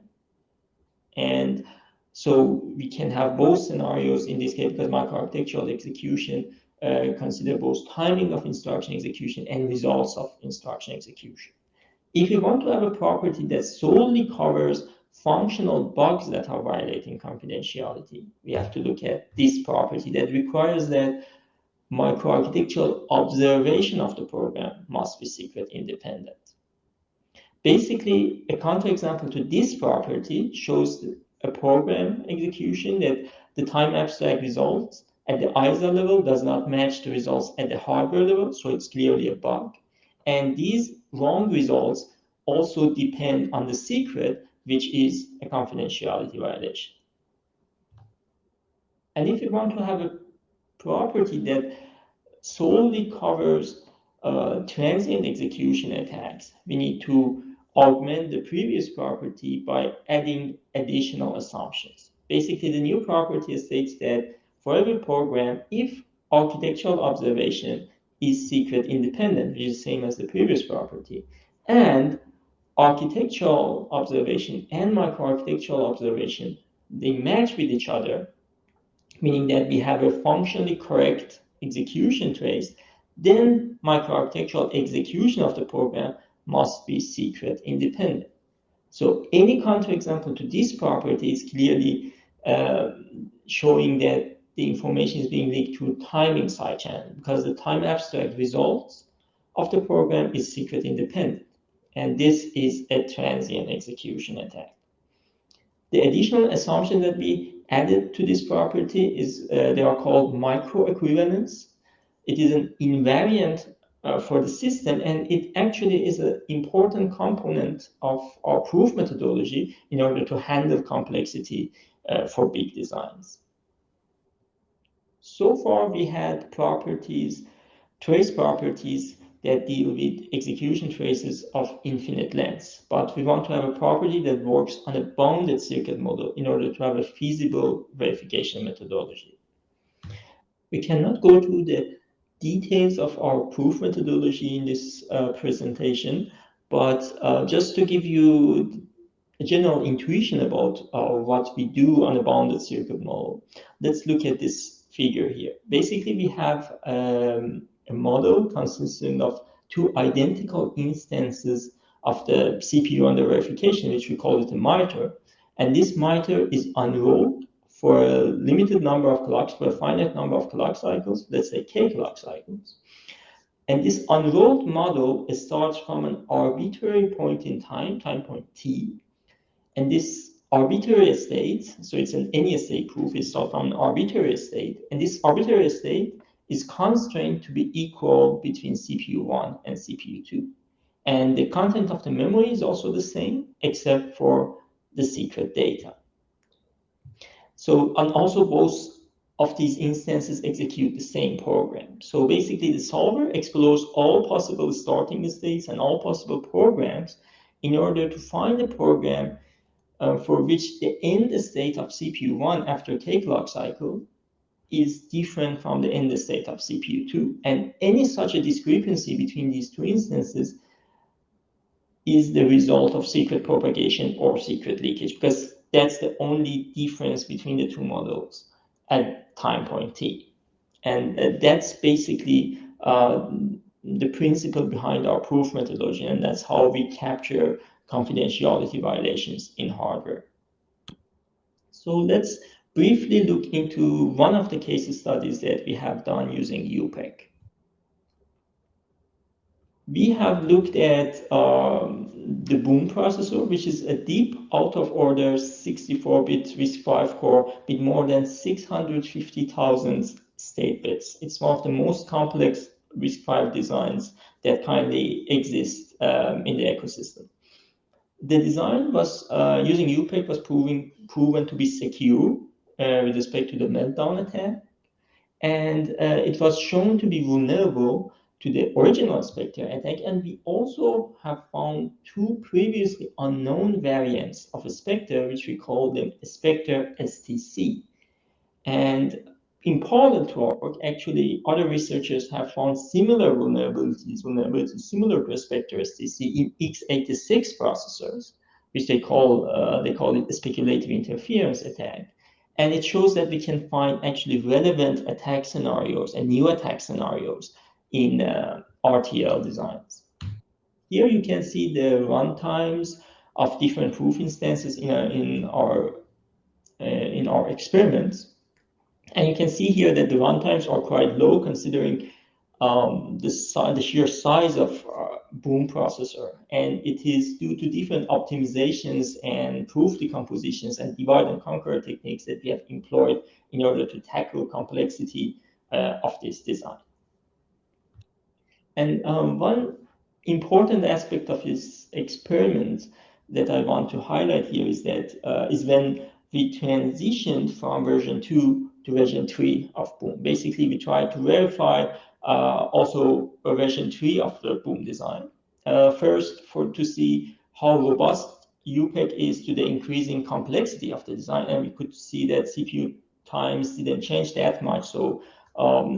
And so we can have both scenarios in this case because microarchitectural execution consider both timing of instruction execution and results of instruction execution. If you want to have a property that solely covers functional bugs that are violating confidentiality, we have to look at this property that requires that microarchitectural observation of the program must be secret independent. Basically, a counterexample to this property shows a program execution that the time abstract results at the ISA level does not match the results at the hardware level, so it's clearly a bug. And these wrong results also depend on the secret, which is a confidentiality violation. And if you want to have a property that solely covers transient execution attacks, we need to augment the previous property by adding additional assumptions. Basically, the new property states that for every program, if architectural observation is secret independent, which is the same as the previous property, and architectural observation and microarchitectural observation, they match with each other, meaning that we have a functionally correct execution trace, then microarchitectural execution of the program must be secret independent. So any counterexample to this property is clearly showing that the information is being leaked through timing sidechannel, because the time abstract results of the program is secret independent. And this is a transient execution attack. The additional assumption that we added to this property is they are called microequivalence. It is an invariant for the system, and it actually is an important component of our proof methodology in order to handle complexity for big designs. So far, we had properties, trace properties that deal with execution traces of infinite lengths, but we want to have a property that works on a bounded circuit model in order to have a feasible verification methodology. We cannot go through the details of our proof methodology in this presentation, but just to give you a general intuition about what we do on a bounded circuit model, let's look at this figure here. Basically, we have a model consisting of two identical instances of the CPU under verification, which we call it a miter. And this miter is unrolled for a limited number of clocks, for a finite number of clock cycles, let's say k clock cycles. And this unrolled model starts from an arbitrary point in time point t. And this arbitrary state, so it's an any state proof, is starts from an arbitrary state. And this arbitrary state is constrained to be equal between CPU1 and CPU2. And the content of the memory is also the same, except for the secret data. So, and also both of these instances execute the same program. So basically the solver explores all possible starting states and all possible programs in order to find a program for which the end state of CPU1 after k clock cycle is different from the end state of CPU2. And any such a discrepancy between these two instances is the result of secret propagation or secret leakage, because that's the only difference between the two models at time point t. And that's basically the principle behind our proof methodology, and that's how we capture confidentiality violations in hardware. So let's briefly look into one of the case studies that we have done using UPEC. We have looked at the Boom processor, which is a deep out-of-order 64-bit RISC-V core with more than 650,000 state bits. It's one of the most complex RISC-V designs that currently exist in the ecosystem. The design was using UPEC was proven to be secure with respect to the meltdown attack, and it was shown to be vulnerable to the original Spectre attack. And we also have found two previously unknown variants of a Spectre, which we call them Spectre STC. And in parallel to our work, actually, other researchers have found similar vulnerabilities similar to Spectre STC in x86 processors, which they call it a speculative interference attack. And it shows that we can find actually relevant attack scenarios and new attack scenarios in RTL designs. Here you can see the runtimes of different proof instances in our experiments. And you can see here that the runtimes are quite low considering the sheer size of Boom processor. And it is due to different optimizations and proof decompositions and divide and conquer techniques that we have employed in order to tackle complexity of this design. And one important aspect of this experiment that I want to highlight here is that is when we transitioned from version 2 to version 3 of Boom. Basically, we tried to verify also version 3 of the Boom design. First, to see how robust UPEC is to the increasing complexity of the design, and we could see that CPU times didn't change that much, so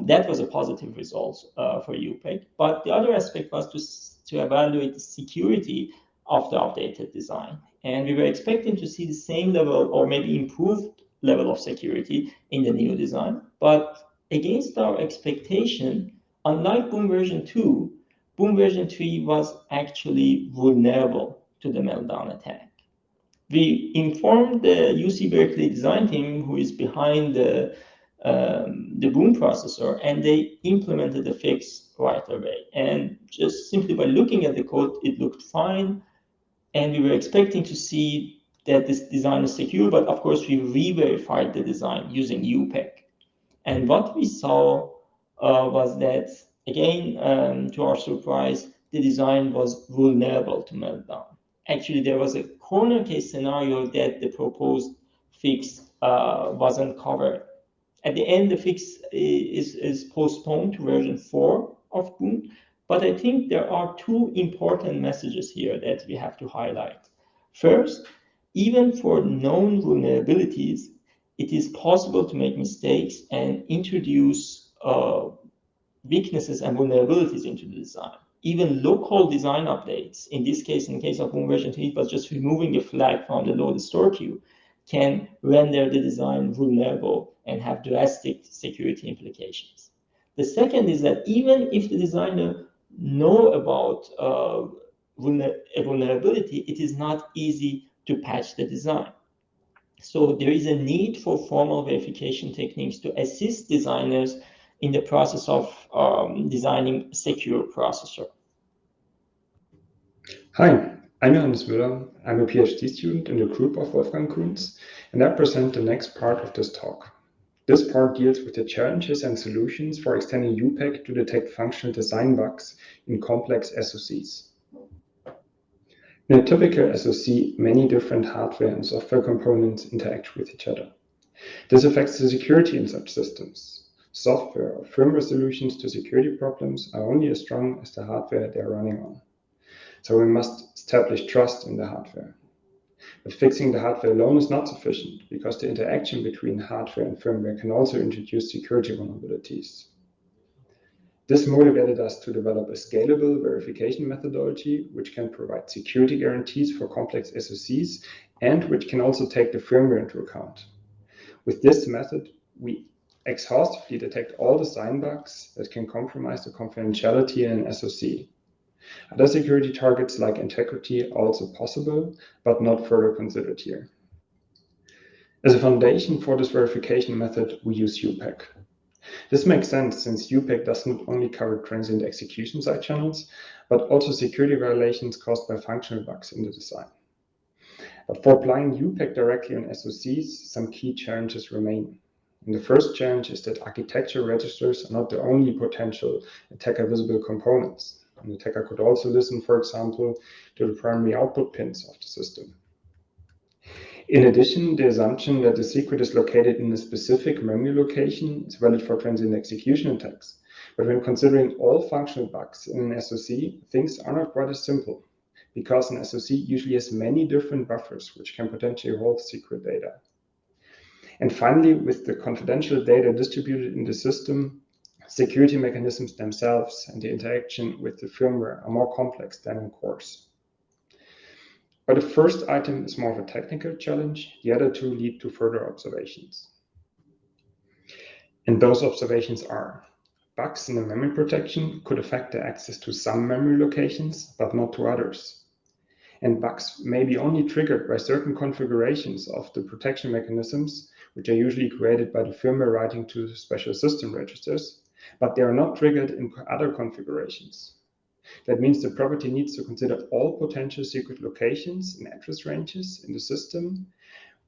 that was a positive result for UPEC. But the other aspect was to evaluate the security of the updated design. And we were expecting to see the same level or maybe improved level of security in the new design. But against our expectation, Unlike Boom version 2, Boom version 3 was actually vulnerable to the meltdown attack. We informed the UC Berkeley design team who is behind the Boom processor, and they implemented the fix right away. And just simply by looking at the code, it looked fine. And we were expecting to see that this design is secure, but of course we re-verified the design using UPEC. And what we saw was that, again, to our surprise, the design was vulnerable to meltdown. Actually, there was a corner case scenario that the proposed fix wasn't covered. At the end, the fix is postponed to version 4 of Boom. But I think there are two important messages here that we have to highlight. First, even for known vulnerabilities, it is possible to make mistakes and introduce weaknesses and vulnerabilities into the design. Even local design updates, in this case, in the case of Boom version 3, it was just removing a flag from the load store queue, can render the design vulnerable and have drastic security implications. The second is that even if the designer know about a vulnerability, it is not easy to patch the design. So there is a need for formal verification techniques to assist designers in the process of designing a secure processor.
Hi, I'm Johannes Müller. I'm a PhD student in the group of Wolfgang Kunz, and I present the next part of this talk. This part deals with the challenges and solutions for extending UPEC to detect functional design bugs in complex SoCs. In a typical SoC, many different hardware and software components interact with each other. This affects the security in such systems. Software or firmware solutions to security problems are only as strong as the hardware they are running on. So we must establish trust in the hardware. But fixing the hardware alone is not sufficient, because the interaction between hardware and firmware can also introduce security vulnerabilities. This motivated us to develop a scalable verification methodology which can provide security guarantees for complex SoCs and which can also take the firmware into account. With this method, we exhaustively detect all design bugs that can compromise the confidentiality in an SoC. Other security targets like integrity are also possible, but not further considered here. As a foundation for this verification method, we use UPEC. This makes sense since UPEC does not only cover transient execution side channels, but also security violations caused by functional bugs in the design. But for applying UPEC directly on SoCs, some key challenges remain. And the first challenge is that architecture registers are not the only potential attacker-visible components. An attacker could also listen, for example, to the primary output pins of the system. In addition, the assumption that the secret is located in a specific memory location is valid for transient execution attacks. But when considering all functional bugs in an SoC, things are not quite as simple, because an SoC usually has many different buffers which can potentially hold secret data. And finally, with the confidential data distributed in the system, security mechanisms themselves and the interaction with the firmware are more complex than in cores. But the first item is more of a technical challenge. The other two lead to further observations. And those observations are: bugs in the memory protection could affect the access to some memory locations, but not to others. And bugs may be only triggered by certain configurations of the protection mechanisms, which are usually created by the firmware writing to the special system registers, but they are not triggered in other configurations. That means the property needs to consider all potential secret locations and address ranges in the system,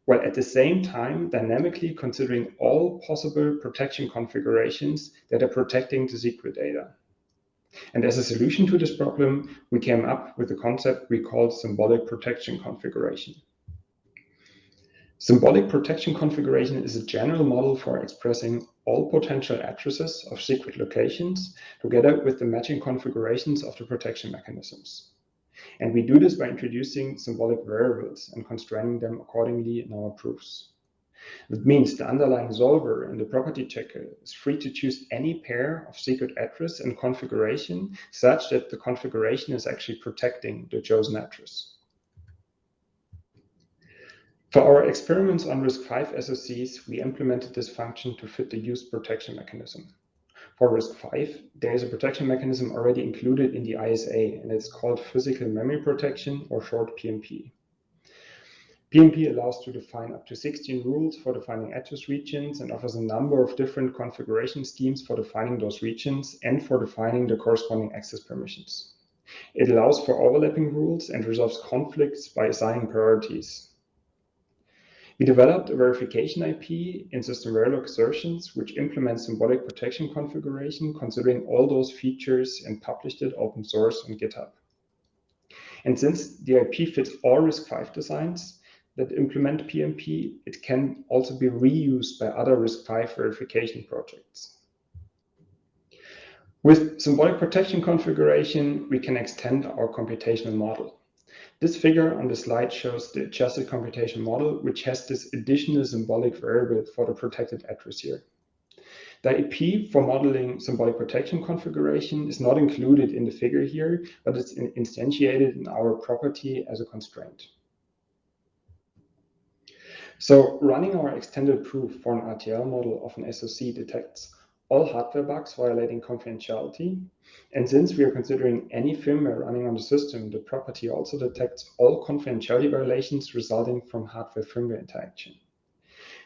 while at the same time dynamically considering all possible protection configurations that are protecting the secret data. And as a solution to this problem, we came up with a concept we called symbolic protection configuration. Symbolic protection configuration is a general model for expressing all potential addresses of secret locations together with the matching configurations of the protection mechanisms. And we do this by introducing symbolic variables and constraining them accordingly in our proofs. That means the underlying solver in the property checker is free to choose any pair of secret address and configuration such that the configuration is actually protecting the chosen address. For our experiments on RISC-V SoCs, we implemented this function to fit the used protection mechanism. For RISC-V, there is a protection mechanism already included in the ISA, and it's called physical memory protection, or short PMP. PMP allows to define up to 16 rules for defining address regions and offers a number of different configuration schemes for defining those regions and for defining the corresponding access permissions. It allows for overlapping rules and resolves conflicts by assigning priorities. We developed a verification IP in system Verilog assertions, which implements symbolic protection configuration, considering all those features, and published it open source on GitHub. And since the IP fits all RISC-V designs that implement PMP, it can also be reused by other RISC-V verification projects. With symbolic protection configuration, we can extend our computational model. This figure on the slide shows the adjusted computation model, which has this additional symbolic variable for the protected address here. The IP for modeling symbolic protection configuration is not included in the figure here, but it's instantiated in our property as a constraint. So running our extended proof for an RTL model of an SoC detects all hardware bugs violating confidentiality. And since we are considering any firmware running on the system, the property also detects all confidentiality violations resulting from hardware-firmware interaction.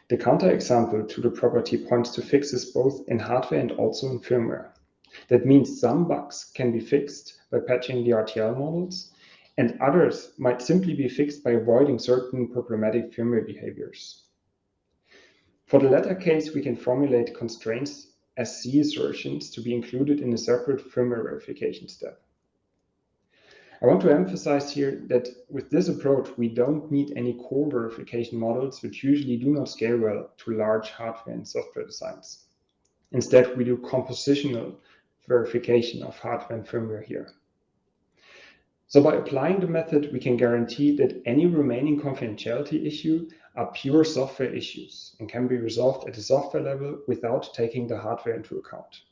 The counterexample to the property points to fixes both in hardware and also in firmware. That means some bugs can be fixed by patching the RTL models, and others might simply be fixed by avoiding certain problematic firmware behaviors. For the latter case, we can formulate constraints as C assertions to be included in a separate firmware verification step. I want to emphasize here that with this approach, we don't need any core verification models, which usually do not scale well to large hardware and software designs. Instead, we do compositional verification of hardware and firmware here. So by applying the method, we can guarantee that any remaining confidentiality issue are pure software issues and can be resolved at the software level without taking the hardware into account.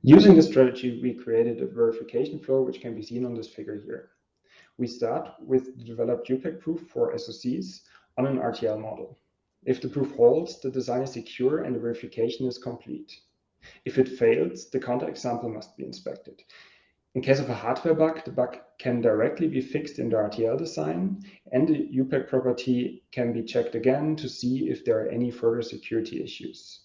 Using this strategy, we created a verification flow, which can be seen on this figure here. We start with the developed UPEG proof for SoCs on an RTL model. If the proof holds, the design is secure and the verification is complete. If it fails, the counterexample must be inspected. In case of a hardware bug, the bug can directly be fixed in the RTL design, and the UPEG property can be checked again to see if there are any further security issues.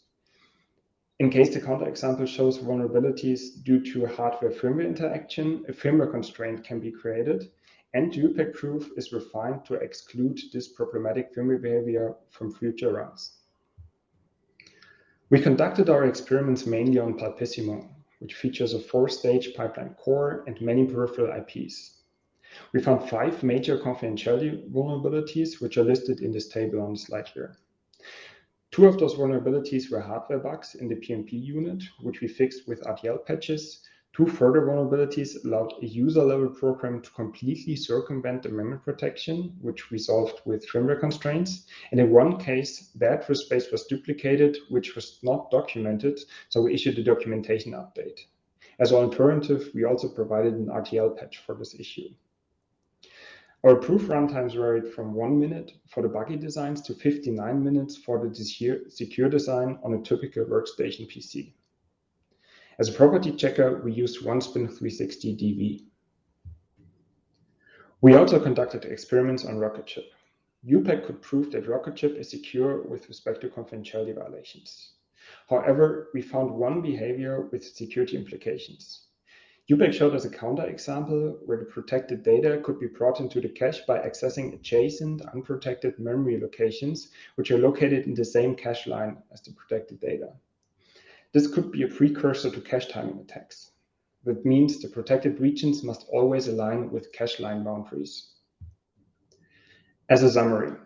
In case the counterexample shows vulnerabilities due to a hardware-firmware interaction, a firmware constraint can be created, and the UPEG proof is refined to exclude this problematic firmware behavior from future runs. We conducted our experiments mainly on Palpissimo, which features a 4-stage pipeline core and many peripheral IPs. We found 5 major confidentiality vulnerabilities, which are listed in this table on the slide here. 2 of those vulnerabilities were hardware bugs in the PMP unit, which we fixed with RTL patches. 2 further vulnerabilities allowed a user-level program to completely circumvent the memory protection, which we solved with firmware constraints. And in one case, the address space was duplicated, which was not documented, so we issued a documentation update. As an alternative, we also provided an RTL patch for this issue. Our proof runtimes varied from 1 minute for the buggy designs to 59 minutes for the secure design on a typical workstation PC. As a property checker, we used OneSpin 360DV. We also conducted experiments on Rocketship. UPEG could prove that Rocketship is secure with respect to confidentiality violations. However, we found one behavior with security implications. UPEG showed us a counterexample where the protected data could be brought into the cache by accessing adjacent unprotected memory locations, which are located in the same cache line as the protected data. This could be a precursor to cache timing attacks. That means the protected regions must always align with cache line boundaries. As a summary,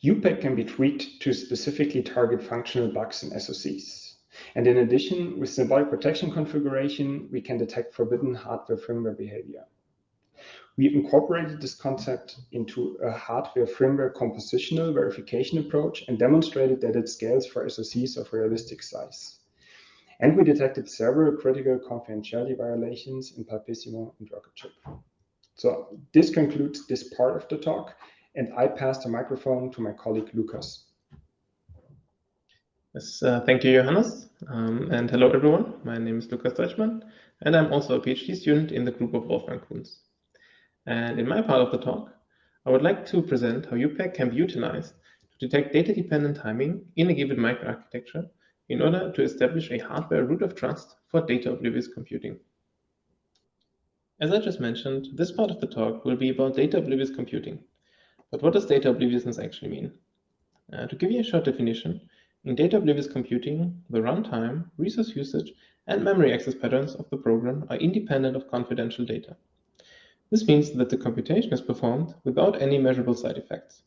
UPEG can be tweaked to specifically target functional bugs in SoCs. And in addition, with symbolic protection configuration, we can detect forbidden hardware-firmware behavior. We incorporated this concept into a hardware-firmware compositional verification approach and demonstrated that it scales for SoCs of realistic size. And we detected several critical confidentiality violations in Palpissimo and Rocketship. So this concludes this part of the talk, and I pass the microphone to my colleague Lucas.
Yes, thank you, Johannes. And hello, everyone. My name is Lukas Deutschmann, and I'm also a PhD student in the group of Wolfgang Kunz. And in my part of the talk, I would like to present how UPEG can be utilized to detect data-dependent timing in a given microarchitecture in order to establish a hardware root of trust for data-oblivious computing. As I just mentioned, this part of the talk will be about data-oblivious computing. But what does data-obliviousness actually mean? To give you a short definition, in data-oblivious computing, the runtime, resource usage, and memory access patterns of the program are independent of confidential data. This means that the computation is performed without any measurable side effects.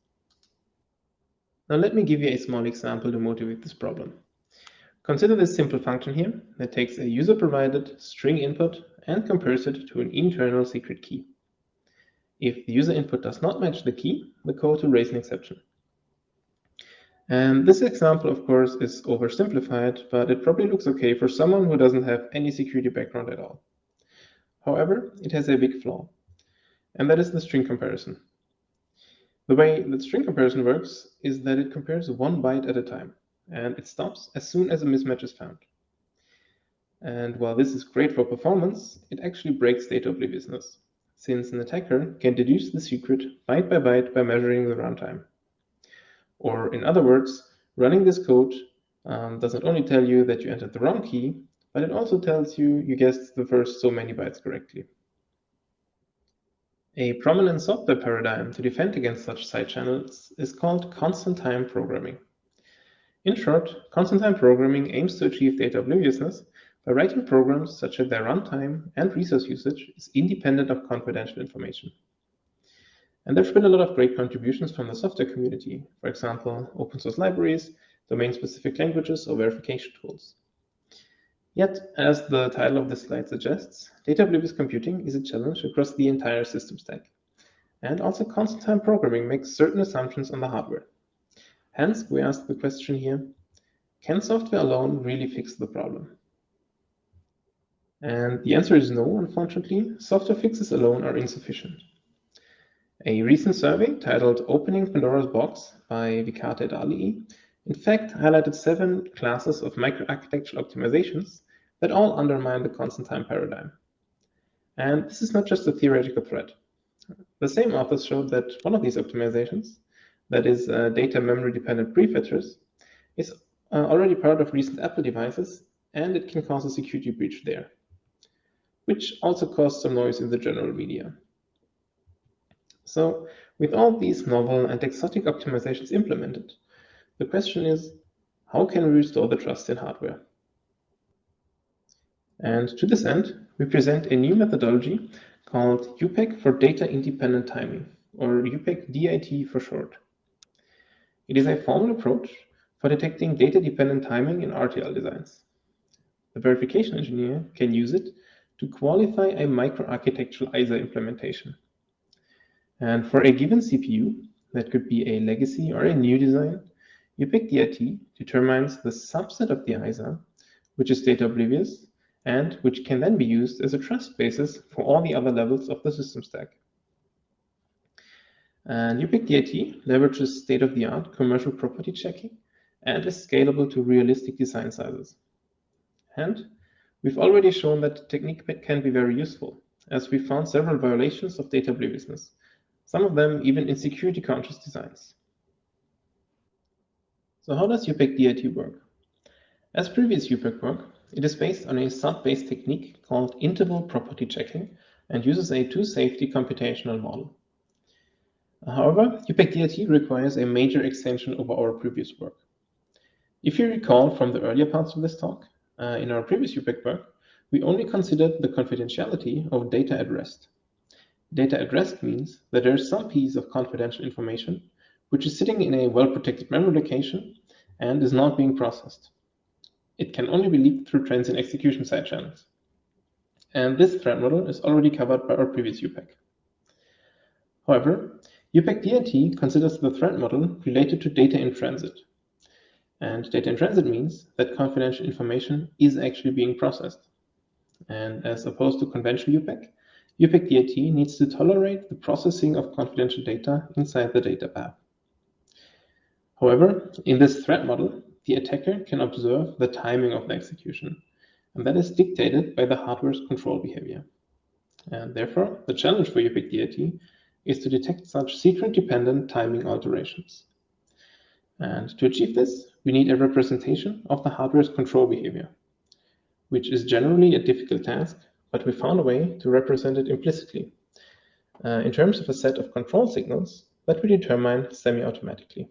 Now let me give you a small example to motivate this problem. Consider this simple function here that takes a user-provided string input and compares it to an internal secret key. If the user input does not match the key, the code will raise an exception. And this example, of course, is oversimplified, but it probably looks okay for someone who doesn't have any security background at all. However, it has a big flaw, and that is the string comparison. The way that string comparison works is that it compares 1 byte at a time, and it stops as soon as a mismatch is found. And while this is great for performance, it actually breaks data obliviousness, since an attacker can deduce the secret byte by byte by measuring the runtime. Or in other words, running this code doesn't only tell you that you entered the wrong key, but it also tells you you guessed the first so many bytes correctly. A prominent software paradigm to defend against such side channels is called constant time programming. In short, constant time programming aims to achieve data obliviousness by writing programs such that their runtime and resource usage is independent of confidential information. And there's been a lot of great contributions from the software community, for example, open source libraries, domain-specific languages, or verification tools. Yet, as the title of this slide suggests, data-oblivious computing is a challenge across the entire system stack. And also constant-time programming makes certain assumptions on the hardware. Hence, we ask the question here, can software alone really fix the problem? And the answer is no, unfortunately. Software fixes alone are insufficient. A recent survey titled Opening Pandora's Box by Vicate et al. In fact highlighted 7 classes of microarchitectural optimizations that all undermine the constant time paradigm. And this is not just a theoretical threat. The same authors showed that one of these optimizations, that is data memory dependent prefetchers, is already part of recent Apple devices, and it can cause a security breach there, which also caused some noise in the general media. So with all these novel and exotic optimizations implemented, the question is, how can we restore the trust in hardware? And to this end, we present a new methodology called UPEG for Data Independent Timing, or UPEG DIT for short. It is a formal approach for detecting data-dependent timing in RTL designs. The verification engineer can use it to qualify a microarchitectural ISA implementation. And for a given CPU, that could be a legacy or a new design, UPEG DIT determines the subset of the ISA, which is data oblivious, and which can then be used as a trust basis for all the other levels of the system stack. And UPEG DIT leverages state-of-the-art commercial property checking and is scalable to realistic design sizes. And we've already shown that the technique can be very useful, as we found several violations of data obliviousness, some of them even in security-conscious designs. So how does UPEG DIT work? As previous UPEG work, it is based on a sub-based technique called interval property checking and uses a two-safety computational model. However, UPEG DIT requires a major extension over our previous work. If you recall from the earlier parts of this talk, in our previous UPEG work, we only considered the confidentiality of data at rest. Data at rest means that there is some piece of confidential information which is sitting in a well-protected memory location and is not being processed. It can only be leaked through transient execution side channels. And this threat model is already covered by our previous UPEG. However, UPEG DIT considers the threat model related to data in transit. And data in transit means that confidential information is actually being processed. And as opposed to conventional UPEG, UPEG DIT needs to tolerate the processing of confidential data inside the data path. However, in this threat model, the attacker can observe the timing of the execution, and that is dictated by the hardware's control behavior. And therefore, the challenge for UPDIT is to detect such secret-dependent timing alterations. And to achieve this, we need a representation of the hardware's control behavior, which is generally a difficult task, but we found a way to represent it implicitly in terms of a set of control signals that we determine semi-automatically.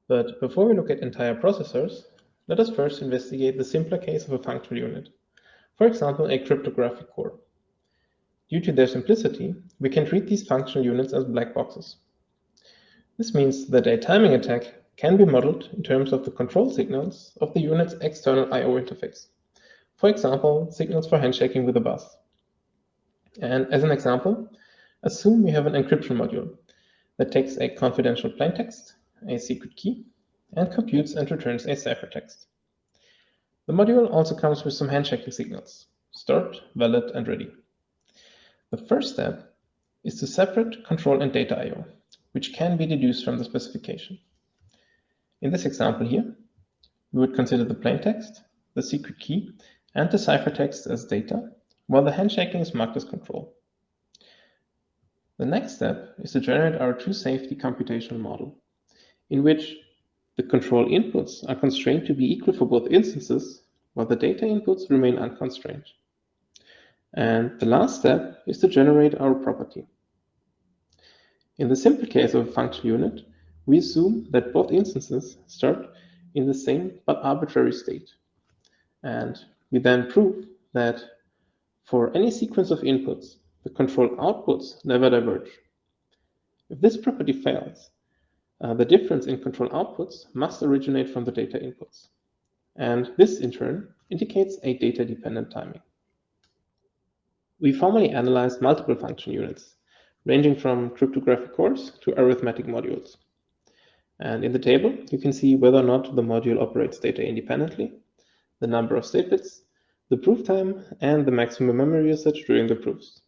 But before we look at entire processors, let us first investigate the simpler case of a functional unit, for example, a cryptographic core. Due to their simplicity, we can treat these functional units as black boxes. This means that a timing attack can be modeled in terms of the control signals of the unit's external I/O interface. For example, signals for handshaking with a bus. And as an example, assume we have an encryption module that takes a confidential plaintext, a secret key, and computes and returns a ciphertext. The module also comes with some handshaking signals: start, valid, and ready. The first step is to separate control and data I/O, which can be deduced from the specification. In this example here, we would consider the plaintext, the secret key, and the ciphertext as data, while the handshaking is marked as control. The next step is to generate our true safety computational model, in which the control inputs are constrained to be equal for both instances, while the data inputs remain unconstrained. And the last step is to generate our property. In the simple case of a function unit, we assume that both instances start in the same but arbitrary state. And we then prove that for any sequence of inputs, the control outputs never diverge. If this property fails, the difference in control outputs must originate from the data inputs. And this, in turn, indicates a data-dependent timing. We formally analyzed multiple function units, ranging from cryptographic cores to arithmetic modules. And in the table, you can see whether or not the module operates data independently, the number of state bits, the proof time, and the maximum memory usage during the proofs.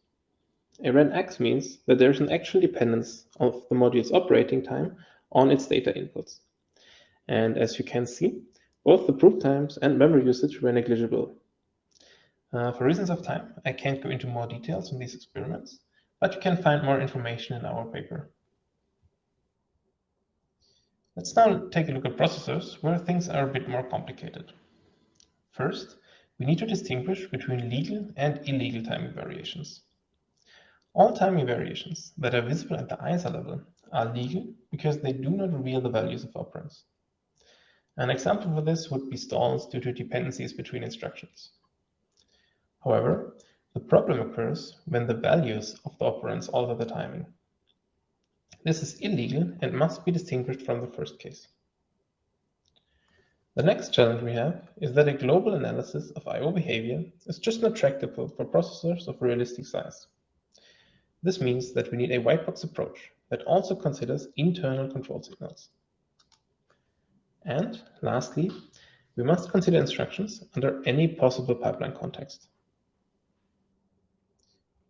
A red X means that there is an actual dependence of the module's operating time on its data inputs. And as you can see, both the proof times and memory usage were negligible. For reasons of time, I can't go into more details on these experiments, but you can find more information in our paper. Let's now take a look at processors where things are a bit more complicated. First, we need to distinguish between legal and illegal timing variations. All timing variations that are visible at the ISA level are legal because they do not reveal the values of operands. An example for this would be stalls due to dependencies between instructions. However, the problem occurs when the values of the operands alter the timing. This is illegal and must be distinguished from the first case. The next challenge we have is that a global analysis of I/O behavior is just not tractable for processors of realistic size. This means that we need a white box approach that also considers internal control signals. And lastly, we must consider instructions under any possible pipeline context.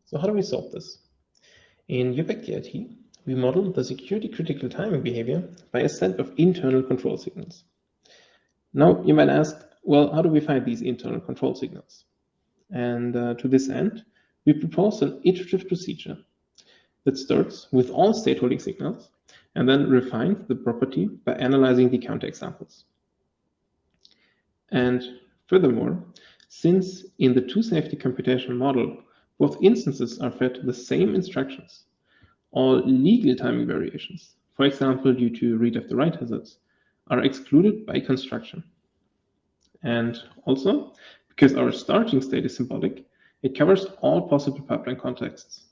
So how do we solve this? In UPDIT, we model the security critical timing behavior by a set of internal control signals. Now you might ask, well, how do we find these internal control signals? And to this end, we propose an iterative procedure that starts with all state holding signals and then refines the property by analyzing the counterexamples. And furthermore, since in the two safety computation model, both instances are fed the same instructions, all legal timing variations, for example, due to read after write hazards, are excluded by construction. And also, because our starting state is symbolic, it covers all possible pipeline contexts.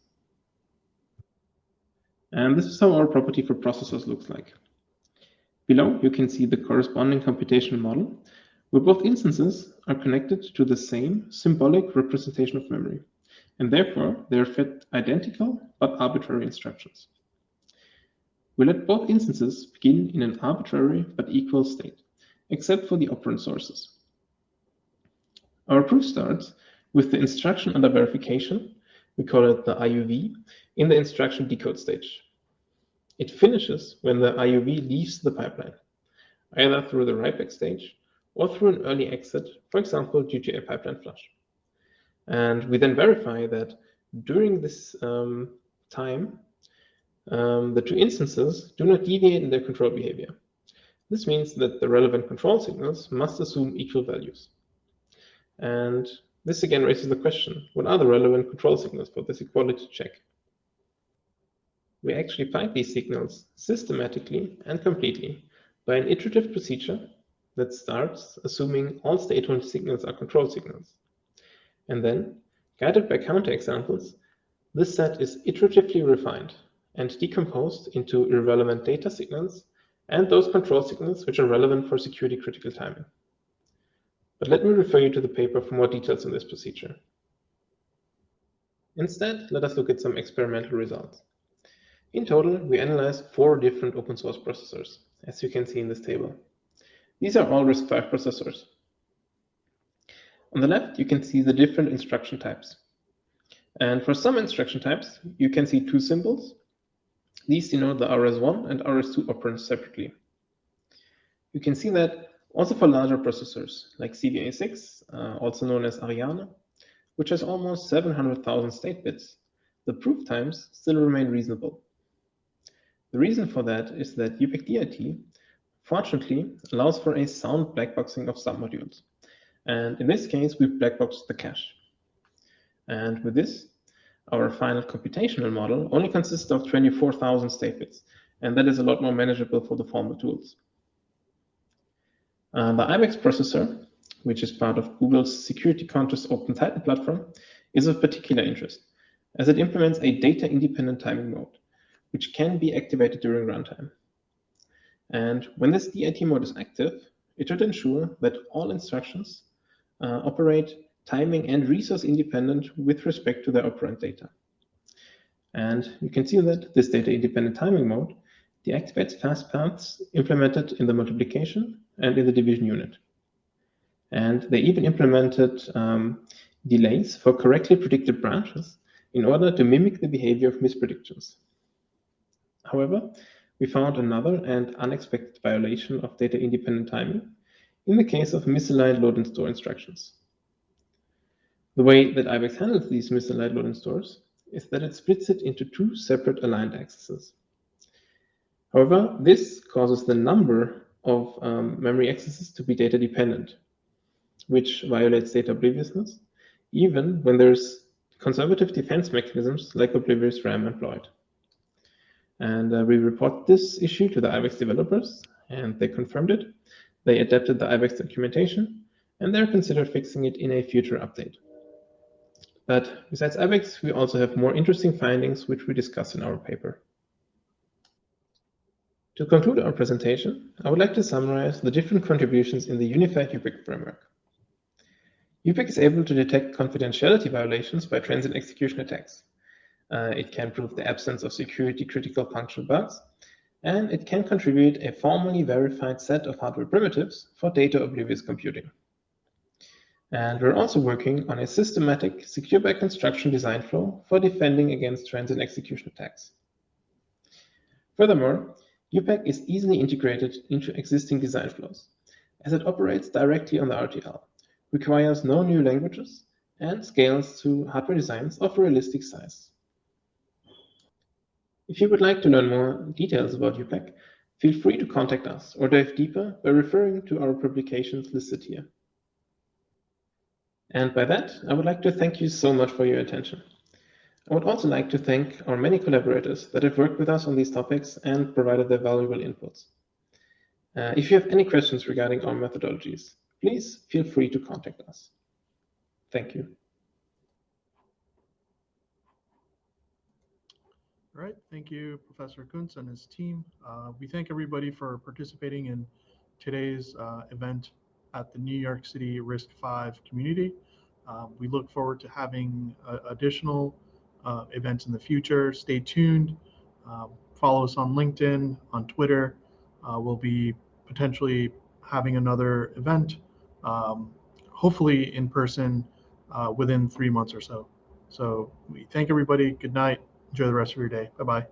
And this is how our property for processors looks like. Below, you can see the corresponding computational model, where both instances are connected to the same symbolic representation of memory, and therefore they are fed identical but arbitrary instructions. We let both instances begin in an arbitrary but equal state, except for the operand sources. Our proof starts with the instruction under verification, we call it the IUV, in the instruction decode stage. It finishes when the IUV leaves the pipeline. either through the write-back stage or through an early exit, for example, due to a pipeline flush. And we then verify that during this time, the two instances do not deviate in their control behavior. This means that the relevant control signals must assume equal values. And this again raises the question, what are the relevant control signals for this equality check? We actually find these signals systematically and completely by an iterative procedure that starts assuming all stateful signals are control signals. And then, guided by counterexamples, this set is iteratively refined and decomposed into irrelevant data signals and those control signals which are relevant for security critical timing. But let me refer you to the paper for more details on this procedure. Instead, let us look at some experimental results. In total, we analyzed 4 different open source processors, as you can see in this table. These are all RISC-V processors. On the left, you can see the different instruction types. And for some instruction types, you can see 2 symbols. These denote the RS1 and RS2 operands separately. You can see that also for larger processors, like CVA6, also known as Ariane, which has almost 700,000 state bits, the proof times still remain reasonable. The reason for that is that UPEC-DIT, fortunately, allows for a sound blackboxing of submodules. And in this case, we blackboxed the cache. And with this, our final computational model only consists of 24,000 state bits, and that is a lot more manageable for the formal tools. The IBEX processor, which is part of Google's security-conscious OpenTitan platform, is of particular interest, as it implements a data-independent timing mode, which can be activated during runtime. And when this DIT mode is active, it should ensure that all instructions operate timing and resource independent with respect to their operand data. And you can see that this data-independent timing mode deactivates fast paths implemented in the multiplication and in the division unit. And they even implemented delays for correctly predicted branches in order to mimic the behavior of mispredictions. However, we found another and unexpected violation of data-independent timing in the case of misaligned load and store instructions. The way that IBEX handles these misaligned load and stores is that it splits it into 2 separate aligned accesses. However, this causes the number of memory accesses to be data dependent, which violates data obliviousness, even when there's conservative defense mechanisms like oblivious RAM employed. And we report this issue to the IBEX developers, and they confirmed it. They adapted the IBEX documentation, and they're considered fixing it in a future update. But besides IBEX, we also have more interesting findings, which we discuss in our paper. To conclude our presentation, I would like to summarize the different contributions in the unified UPEC framework. UPEC is able to detect confidentiality violations by transient execution attacks. It can prove the absence of security-critical functional bugs, and it can contribute a formally verified set of hardware primitives for data-oblivious computing. And we're also working on a systematic secure by construction design flow for defending against transient execution attacks. Furthermore, UPEC is easily integrated into existing design flows, as it operates directly on the RTL, requires no new languages, and scales to hardware designs of a realistic size. If you would like to learn more details about UPEC, feel free to contact us or dive deeper by referring to our publications listed here. And by that, I would like to thank you so much for your attention. I would also like to thank our many collaborators that have worked with us on these topics and provided their valuable inputs. If you have any questions regarding our methodologies, please feel free to contact us. Thank you.
All right, thank you, Professor Kunz and his team. We thank everybody for participating in today's event at the New York City RISC-V community. We look forward to having additional events in the future. Stay tuned. Follow us on LinkedIn, on Twitter. We'll be potentially having another event, hopefully in person within 3 months or so. So we thank everybody. Good night. Enjoy the rest of your day. Bye-bye.